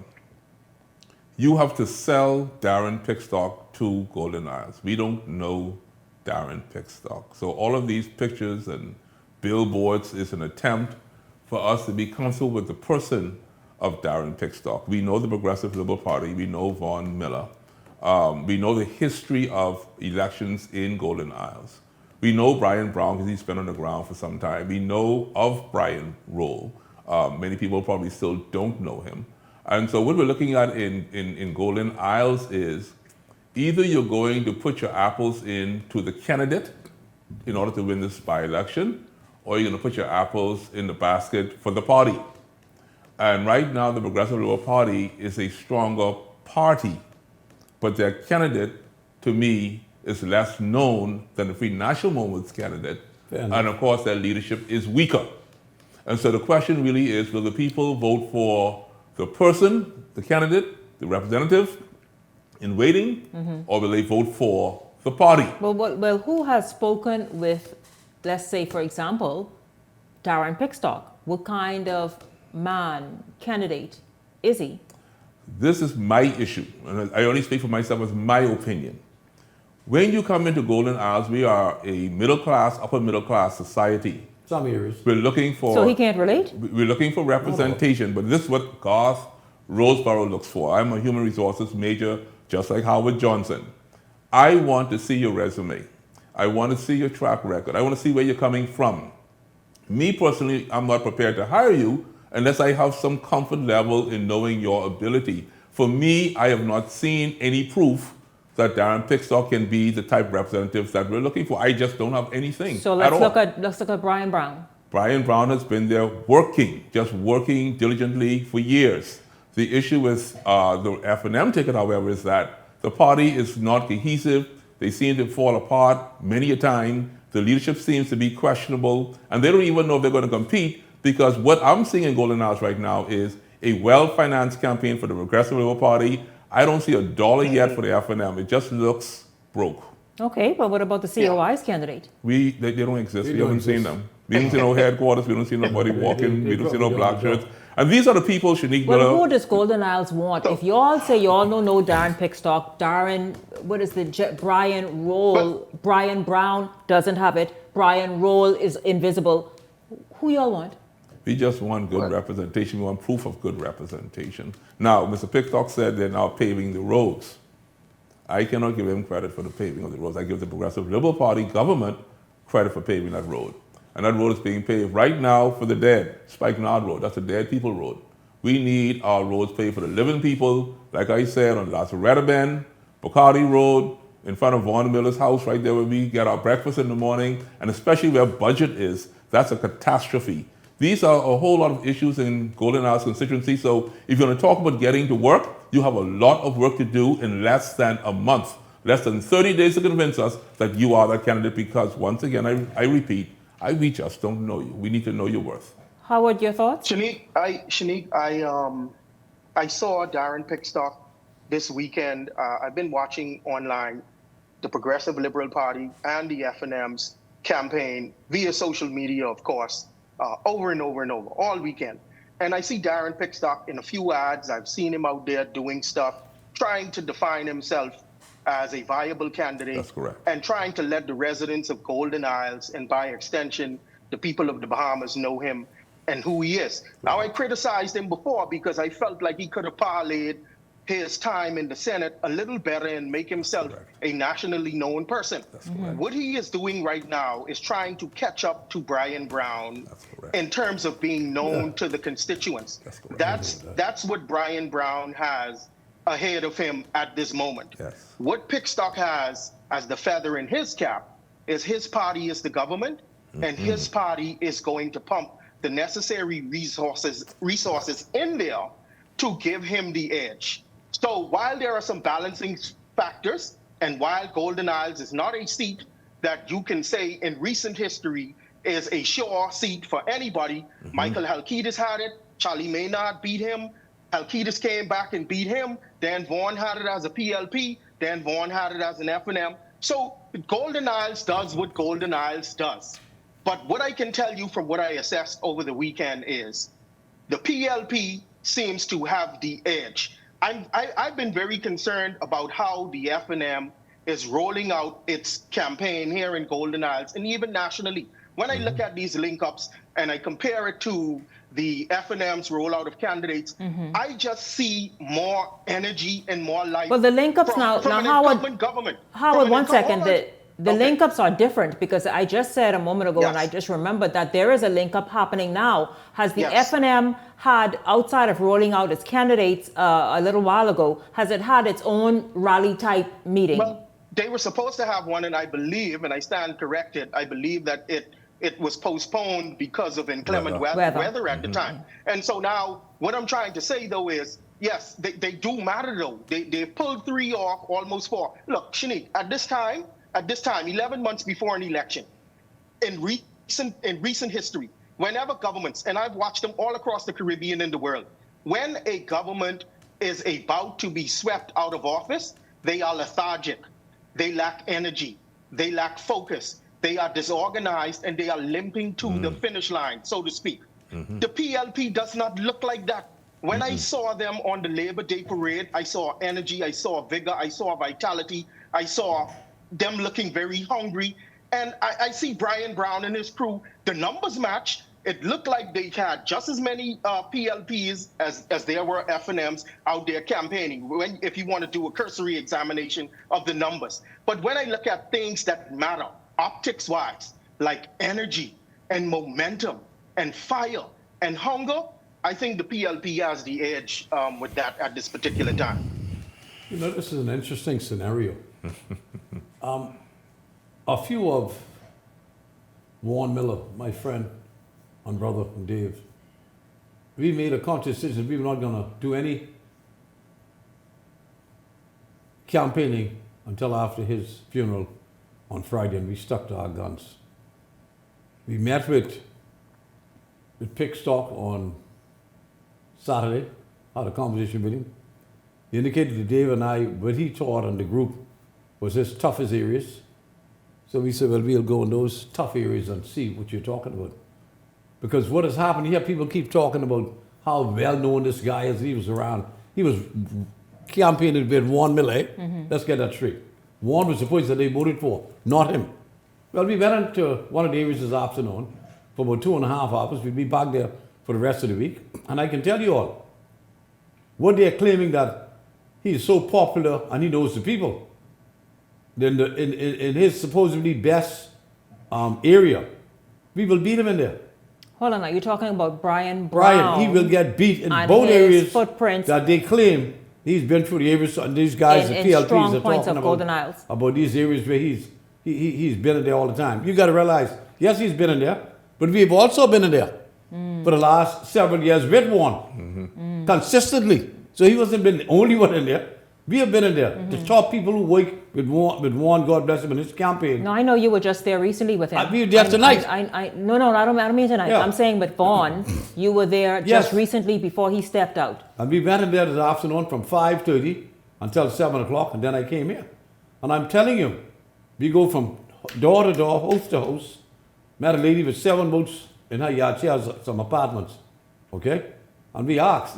You have to sell Darren Pickstock to Golden Isles. We don't know Darren Pickstock. So all of these pictures and billboards is an attempt for us to be comfortable with the person of Darren Pickstock. We know the Progressive Liberal Party. We know Von Miller. We know the history of elections in Golden Isles. We know Brian Brown because he's been on the ground for some time. We know of Brian Roll. Many people probably still don't know him. And so what we're looking at in Golden Isles is either you're going to put your apples into the candidate in order to win this by-election, or you're going to put your apples in the basket for the party. And right now, the Progressive Liberal Party is a stronger party, but their candidate, to me, is less known than the Free National Movement's candidate. And of course, their leadership is weaker. And so the question really is, will the people vote for the person, the candidate, the representative in waiting, or will they vote for the party? Well, who has spoken with, let's say, for example, Darren Pickstock? What kind of man, candidate is he? This is my issue, and I only speak for myself as my opinion. When you come into Golden Isles, we are a middle class, upper middle class society. Some areas. We're looking for... So he can't relate? We're looking for representation, but this is what Garth Roseborough looks for. I'm a human resources major, just like Howard Johnson. I want to see your resume. I want to see your track record. I want to see where you're coming from. Me personally, I'm not prepared to hire you unless I have some comfort level in knowing your ability. For me, I have not seen any proof that Darren Pickstock can be the type of representatives that we're looking for. I just don't have anything. So at let's all. look at Brian Brown. Brian Brown has been there working, just working diligently for years. The issue with the F&M ticket, however, is that the party is not cohesive. They seem to fall apart many a time. The leadership seems to be questionable, and they don't even know if they're going to compete, because what I'm seeing in Golden Hours right now is a well-financed campaign for the Progressive Liberal Party. I don't see $1 yet for the F&M. It just looks broke. Okay, but what about the COI's candidate? They don't exist. We haven't seen them. We don't see no headquarters. We don't see nobody walking. We don't see no black shirts. And these are the people, Shanique Miller. Well, who does Golden Isles want? If y'all say y'all don't know Darren Pickstock, Brian Brown doesn't have it, Brian Roll is invisible, who y'all want? We just want good representation. We want proof of good representation. Now, Mr. Pickstock said they're now paving the roads. I cannot give him credit for the paving of the roads. I give the Progressive Liberal Party government credit for paving that road. And that road is being paved right now for the dead. Spikenard Road, that's a dead people road. We need our roads paved for the living people, like I said, on Lazaretto Bend, Bacardi Road, in front of Vaughn Miller's house, right there where we get our breakfast in the morning, and especially where budget is. That's a catastrophe. These are a whole lot of issues in Golden Isles constituency, so if you're going to talk about getting to work, you have a lot of work to do in less than a month, less than 30 days to convince us that you are that candidate, because once again, I repeat, we just don't know you. We need to know your worth. Howard, your thoughts? Shanique, I saw Darren Pickstock this weekend. I've been watching online the Progressive Liberal Party and the F&M's campaign via social media, of course, over and over and over, all weekend. And I see Darren Pickstock in a few ads. I've seen him out there doing stuff, trying to define himself as a viable candidate. That's correct. And trying to let the residents of Golden Isles, and by extension, the people of the Bahamas, know him and who he is. Now, I criticized him before because I felt like he could have parlayed his time in the Senate a little better and make himself a nationally known person. What he is doing right now is trying to catch up to Brian Brown in terms of being known to the constituents. That's what Brian Brown has ahead of him at this moment. What Pickstock has as the feather in his cap is his party is the government, and his party is going to pump the necessary resources in there to give him the edge. So while there are some balancing factors, and while Golden Isles is not a seat that you can say in recent history is a sure seat for anybody, Michael Halkitis had it, Charlie Maynard beat him, Halkitis came back and beat him, Dan Vaughan had it as a PLP, Dan Vaughan had it as an F&M. So Golden Isles does what Golden Isles does. But what I can tell you from what I assessed over the weekend is the PLP seems to have the edge. I've been very concerned about how the F&M is rolling out its campaign here in Golden Isles and even nationally. When I look at these link-ups and I compare it to the F&M's rollout of candidates, I just see more energy and more life. Well, the link-ups from now, an Howard, government. Howard, one second. The link-ups are different, because I just said a moment ago, and I just remembered that there is a link-up happening now. Has the F&M had, outside of rolling out its candidates a little while ago, has it had its own rally-type meeting? Well, they were supposed to have one, and I believe, and I stand corrected, I believe that it was postponed because of inclement weather at the time. And so now, what I'm trying to say, though, is, yes, they do matter, though. They pulled 3 off, almost 4. Look, Shanique, at this time, 11 months before an election, in recent history, whenever governments, and I've watched them all across the Caribbean and the world, when a government is about to be swept out of office, they are lethargic, they lack energy, they lack focus, they are disorganized, and they are limping to the finish line, so to speak. The PLP does not look like that. When I saw them on the Labor Day parade, I saw energy, I saw vigor, I saw vitality, I saw them looking very hungry. And I see Brian Brown and his crew, the numbers match. It looked like they had just as many PLPs as there were F&Ms out there campaigning, if you want to do a cursory examination of the numbers. But when I look at things that matter, optics-wise, like energy and momentum and fire and hunger, I think the PLP has the edge with that at this particular time. You know, this is an interesting scenario. A few of Warren Miller, my friend and brother and Dave, we made a conscious decision we were not going to do any campaigning until after his funeral on Friday, and we stuck to our guns. We met with Pickstock on Saturday, had a conversation with him. He indicated to Dave and I what he thought and the group was his toughest areas. So we said, well, we'll go in those tough areas and see what you're talking about. Because what has happened here, people keep talking about how well-known this guy is. He was around. He was campaigning with Warren Miller. Let's get that straight. Warren was the person that they voted for, not him. Well, we went into one of the areas this afternoon for about 2.5 hours. We'll be back there for the rest of the week. And I can tell you all, what they're claiming that he is so popular and he knows the people. Then in his supposedly best area, we will beat him in there. Hold on, are you talking about Brian Brown? He will get beat in and both his areas footprints that they claim he's been through the areas. And these guys, the PLPs, strong are points talking of Golden Isles. about these areas where he's been in there all the time. You got to realize, yes, he's been in there, but we've also been in there for the last several years with Warren consistently. So he wasn't been the only one in there. We have been in there. The top people who work with Warren, God bless him, in his campaign. No, I know you were just there recently with him. We were there tonight. No, I don't mean tonight. Yeah. I'm saying with Vaughn, you were there just recently before he stepped out. And we went in there this afternoon from 5:30 until 7 o'clock, and then I came here. And I'm telling you, we go from door to door, house to house. Met a lady with 7 boats in her yard. She has some apartments, okay? And we asked,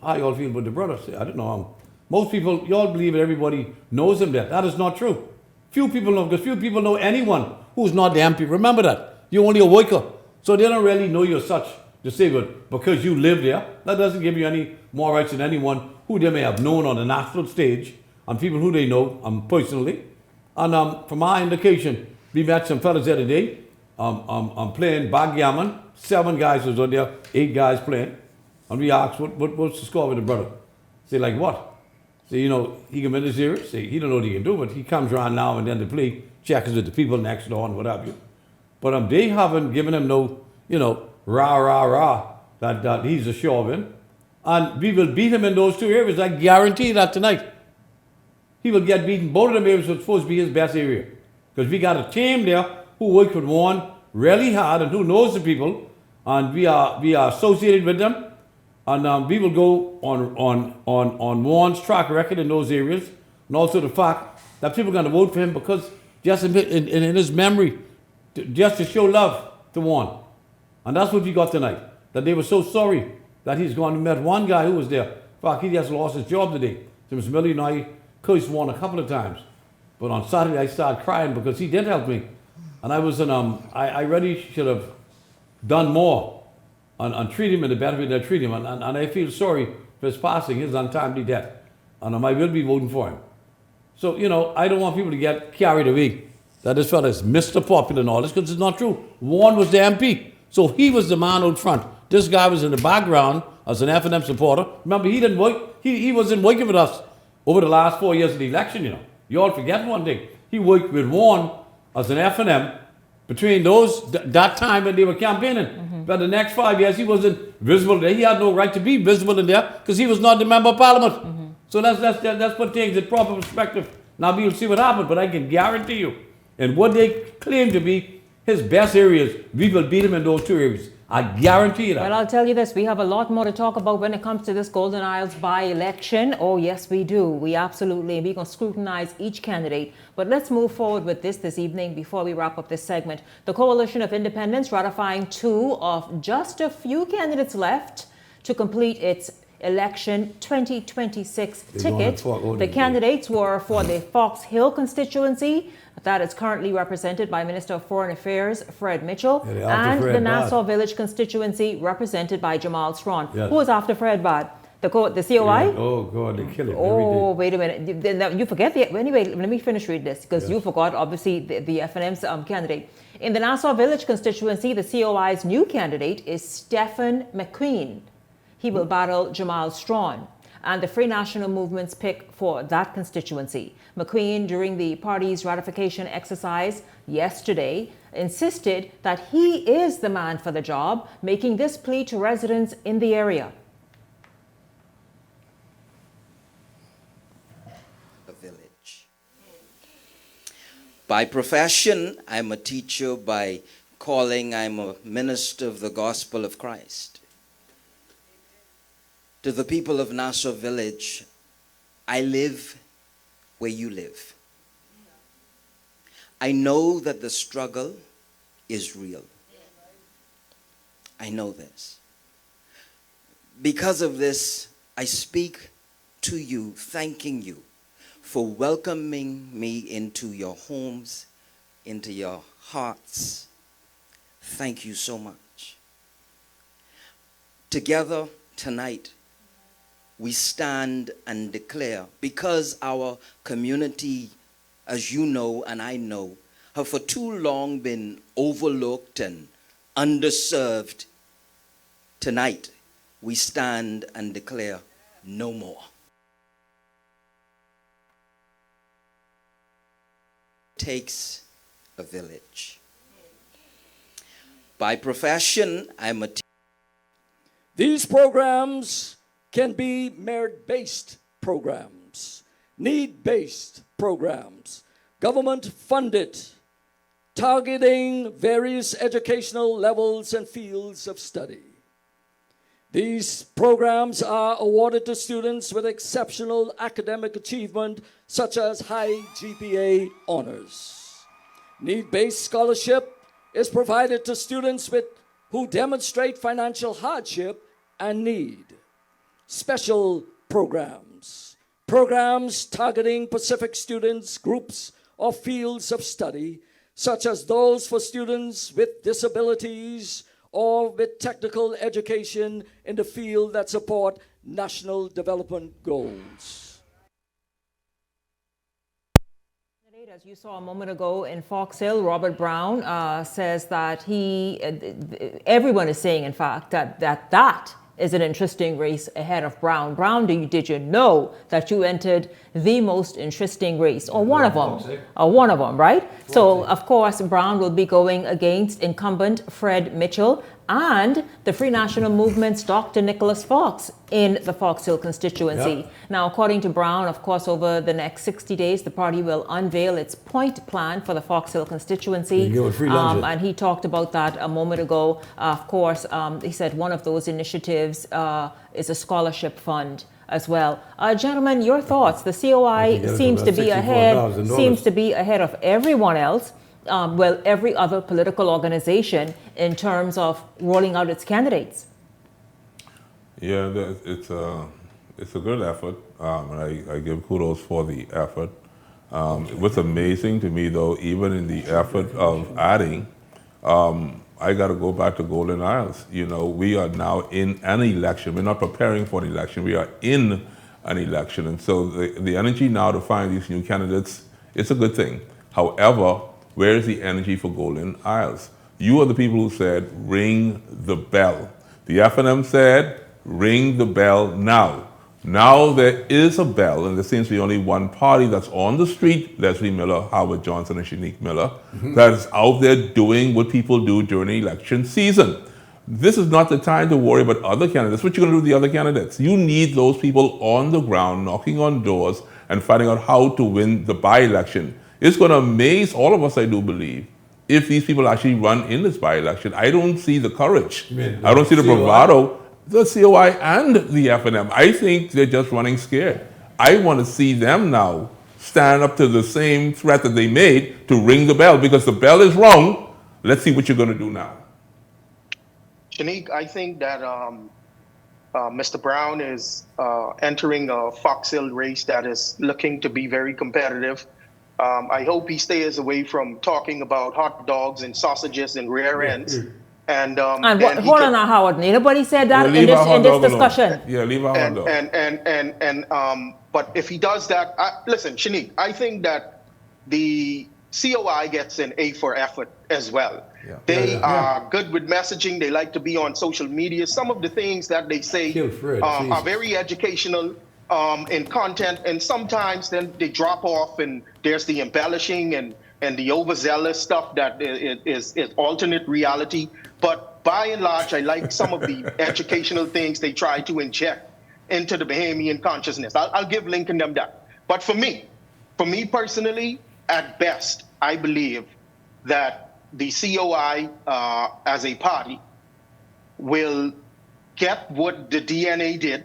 how you all feel about the brother? I don't know. Most people, you all believe that everybody knows him there. That is not true. Few people know, because few people know anyone who's not the MP. Remember that. You're only a worker. So they don't really know you're such disabled because you live there. That doesn't give you any more rights than anyone who they may have known on the national stage and people who they know personally. And from our indication, we met some fellas the other day. I'm playing backgammon. 7 guys was on there, 8 guys playing. And we asked, what's the score with the brother? Say, like what? Say, he can win this series. Say, he don't know what he can do, but he comes around now and then to play, checks with the people next door and what have you. But they haven't given him no, rah, that he's a sure win. And we will beat him in those 2 areas. I guarantee that tonight. He will get beaten. Both of them areas are supposed to be his best area. Because we got a team there who worked with Warren really hard and who knows the people. And we are associated with them. And we will go on Warren's track record in those areas, and also the fact that people are going to vote for him because just in his memory, just to show love to Warren. And that's what we got tonight, that they were so sorry that he's gone. We met one guy who was there. In fact, he just lost his job today. So Mr. Millie and I cursed Warren a couple of times. But on Saturday, I started crying because he did help me. And I was I really should have done more and treat him in the better way than I treat him. And I feel sorry for his passing, his untimely death. And I will be voting for him. So, I don't want people to get carried away that this fella is Mr. Popular and all this, because it's not true. Warren was the MP. So he was the man out front. This guy was in the background as an F&M supporter. Remember, he didn't work. He wasn't working with us over the last 4 years of the election, You all forget one thing. He worked with Warren as an F&M between that time when they were campaigning. But the next 5 years, he wasn't visible there. He had no right to be visible in there because he was not the member of parliament. So let's put things in proper perspective. Now we'll see what happens, but I can guarantee you, in what they claim to be his best areas, we will beat him in those 2 areas. I guarantee you that. Well, I'll tell you this. We have a lot more to talk about when it comes to this Golden Isles by-election. Oh, yes, we do. We absolutely. We're going to scrutinize each candidate. But let's move forward with this evening before we wrap up this segment. The Coalition of Independents ratifying 2 of just a few candidates left to complete its election 2026 ticket. The candidates were for the Fox Hill constituency. That is currently represented by Minister of Foreign Affairs Fred Mitchell, and the Nassau Village constituency represented by Jamal Strawn. Yes. Who was after Fred Bad? The COI? Yeah. Oh, God, they kill it wait a minute. You forget anyway, let me finish reading this, because you forgot, obviously, the FNM's candidate. In the Nassau Village constituency, the COI's new candidate is Stephen McQueen. He will battle Jamal Strawn. and the Free National Movement's pick for that constituency. McQueen, during the party's ratification exercise yesterday, insisted that he is the man for the job, making this plea to residents in the area. By profession, I'm a teacher. By calling, I'm a minister of the gospel of Christ. To the people of Nassau Village, I live where you live. I know that the struggle is real. I know this. Because of this, I speak to you, thanking you for welcoming me into your homes, into your hearts. Thank you so much. Together tonight, we stand and declare, because our community, as you know and I know, have for too long been overlooked and underserved, tonight we stand and declare no more. Takes a village. By profession, I'm a These programs can be merit-based programs, need-based programs, government-funded, targeting various educational levels and fields of study. These programs are awarded to students with exceptional academic achievement, such as high GPA honors. Need-based scholarship is provided to students who demonstrate financial hardship and need. Special programs targeting Pacific students, groups, or fields of study, such as those for students with disabilities or with technical education in the field that support national development goals. As you saw a moment ago in Fox Hill, Robert Brown says that everyone is saying, in fact, that is an interesting race ahead of Brown. Brown, did you know that you entered the most interesting race, or one of them, right? So, of course, Brown will be going against incumbent Fred Mitchell and the Free National Movement's Dr. Nicholas Fox in the Fox Hill constituency. Yep. Now, according to Brown, of course, over the next 60 days, the party will unveil its point plan for the Fox Hill constituency. And he talked about that a moment ago. Of course, he said one of those initiatives is a scholarship fund as well. Gentlemen, your thoughts? The COI seems to be ahead of everyone else. Every other political organization in terms of rolling out its candidates. Yeah, it's a good effort, and I give kudos for the effort. What's amazing to me, though, even in the effort of adding, I got to go back to Golden Isles. You know, we are now in an election. We're not preparing for an election. We are in an election, and so the energy now to find these new candidates, it's a good thing. However, where is the energy for Golden Isles? You are the people who said, ring the bell. The FNM said, ring the bell now. Now there is a bell, and there seems to be only one party that's on the street, Leslie Miller, Howard Johnson, and Shanique Miller, that is out there doing what people do during the election season. This is not the time to worry about other candidates. What you going to do with the other candidates? You need those people on the ground, knocking on doors, and finding out how to win the by-election. It's going to amaze all of us, I do believe, if these people actually run in this by-election. I don't see the courage. I don't see the bravado, the COI and the FNM. I think they're just running scared. I want to see them now stand up to the same threat that they made to ring the bell, because the bell is wrong. Let's see what you're going to do now. Shanique, I think that Mr. Brown is entering a Fox Hill race that is looking to be very competitive. I hope he stays away from talking about hot dogs and sausages and rear ends. And hold on now, Howard. Nobody said that in this discussion. Yeah, leave our hot dog. But if he does that, listen, Shanique, I think that the COI gets an A for effort as well. Yeah. They are good with messaging. They like to be on social media. Some of the things that they say are very educational. in content, and sometimes then they drop off, and there's the embellishing and the overzealous stuff that is alternate reality. But by and large, I like some of the educational things they try to inject into the Bahamian consciousness. I'll give Lincoln them that. But for me personally, at best, I believe that the COI as a party will get what the DNA did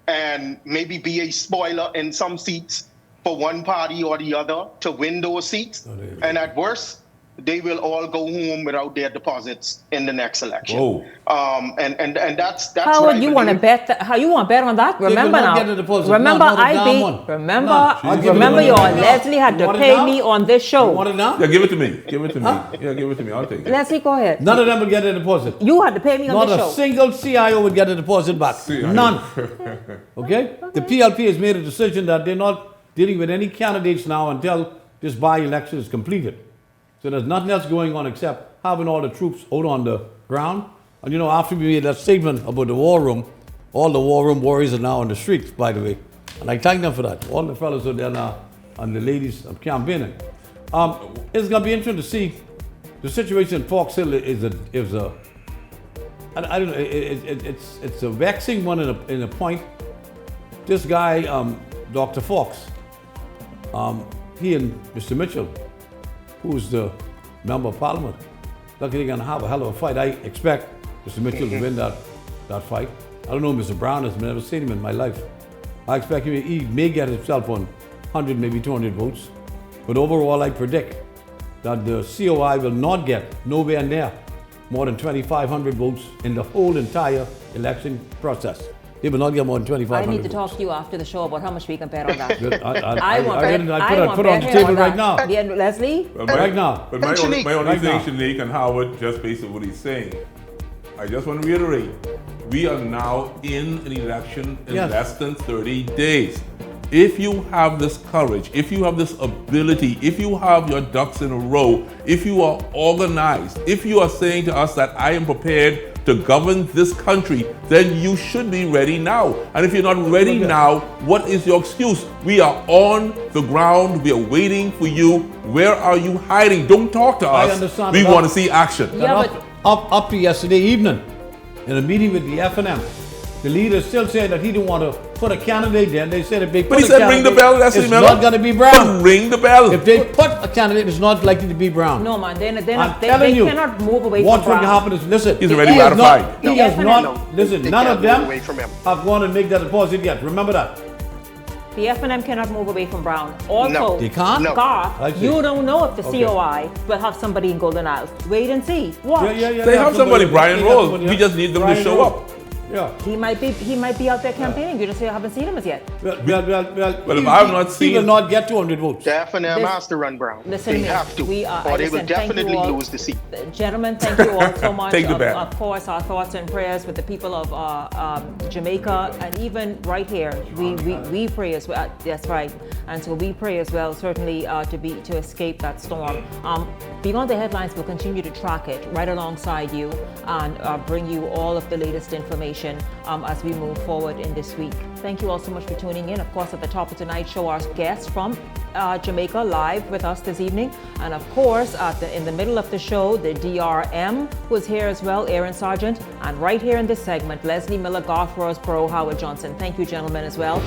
and maybe be a spoiler in some seats for one party or the other to win those seats. And at worst, they will all go home without their deposits in the next election. Whoa. And that's How what would I you want to believe. bet? How you want to bet on that? will Remember not now. get a deposit. Remember, No, not a I damn beat. one. Remember, I'll give you remember, money y'all. right now. Leslie had You to want it pay now? me on this show. You want it now? Yeah, give it to me. Give it to me. Yeah, give it to me. I'll take it. Leslie, go ahead. None of them will get a deposit. You had to pay me on Not this a show. single CIO would get a deposit back. None. Okay? The PLP has made a decision that they're not dealing with any candidates now until this by-election is completed. So there's nothing else going on except having all the troops out on the ground. And you know, after we made that statement about the war room, all the war room warriors are now on the streets, by the way. And I thank them for that. All the fellows are there now, and the ladies are campaigning. It's going to be interesting to see. The situation in Fox Hill is a I don't know, it's a vexing one in a point. This guy, Dr. Fox, he and Mr. Mitchell, who's the member of parliament, look, they're going to have a hell of a fight. I expect Mr. Mitchell to win that fight. I don't know Mr. Brown, I've never seen him in my life. I expect he may get himself on 100, maybe 200 votes. But overall, I predict that the COI will not get nowhere near more than 2,500 votes in the whole entire election process. They will not get more than 2,500 I need to votes. talk to you after the show about how much we can bet on that. I put it on the table right now. Yeah, Leslie? Right now. But my only thing, Shanique and Howard, just based on what he's saying, I just want to reiterate, we are now in an election in less than 30 days. If you have this courage, if you have this ability, if you have your ducks in a row, if you are organized, if you are saying to us that I am prepared to govern this country, then you should be ready now. And if you're not ready now, what is your excuse? We are on the ground. We are waiting for you. Where are you hiding? Don't talk to us. I understand. We want to see action. Up to yesterday evening, in a meeting with the FNM, the leader still said that he didn't want to put a candidate there. They said if they put But he said ring the bell, Leslie it's Miller. not going to be Brown. Ring the bell. If they put a candidate, it's not likely to be Brown. No, man, they telling you, cannot move away what's from going to Brown. happen is, listen, He's already ratified. He has not, listen, They none can't of them move away from him. have gone and make that deposit yet. Remember that. The FNM cannot move away from Brown. Also, No. They can't? No. Garth, I see. you don't know if the Okay. COI will have somebody in Golden Isles. Wait and see. Watch. They have somebody, Brian Rose. We just need them to show up. Yeah. He might be out there campaigning. You just haven't seen him as yet. Well, if I have not seen, he will not get 200 votes. The FNM has to run Brown. Listen They to me. have to, We are, or they will listen, thank you definitely all. lose the seat. Gentlemen, thank you all so much. Take the bet. Of course, our thoughts and prayers with the people of Jamaica, and even right here, we pray as well. That's right. And so we pray as well, certainly to escape that storm. Beyond the Headlines, we'll continue to track it right alongside you and bring you all of the latest information as we move forward in this week. Thank you all so much for tuning in. Of course, at the top of tonight's show, our guests from Jamaica live with us this evening. And of course, in the middle of the show, the DRM was here as well, Aaron Sargent. And right here in this segment, Leslie Miller, Garth Roseborough, Howard Johnson. Thank you, gentlemen, as well.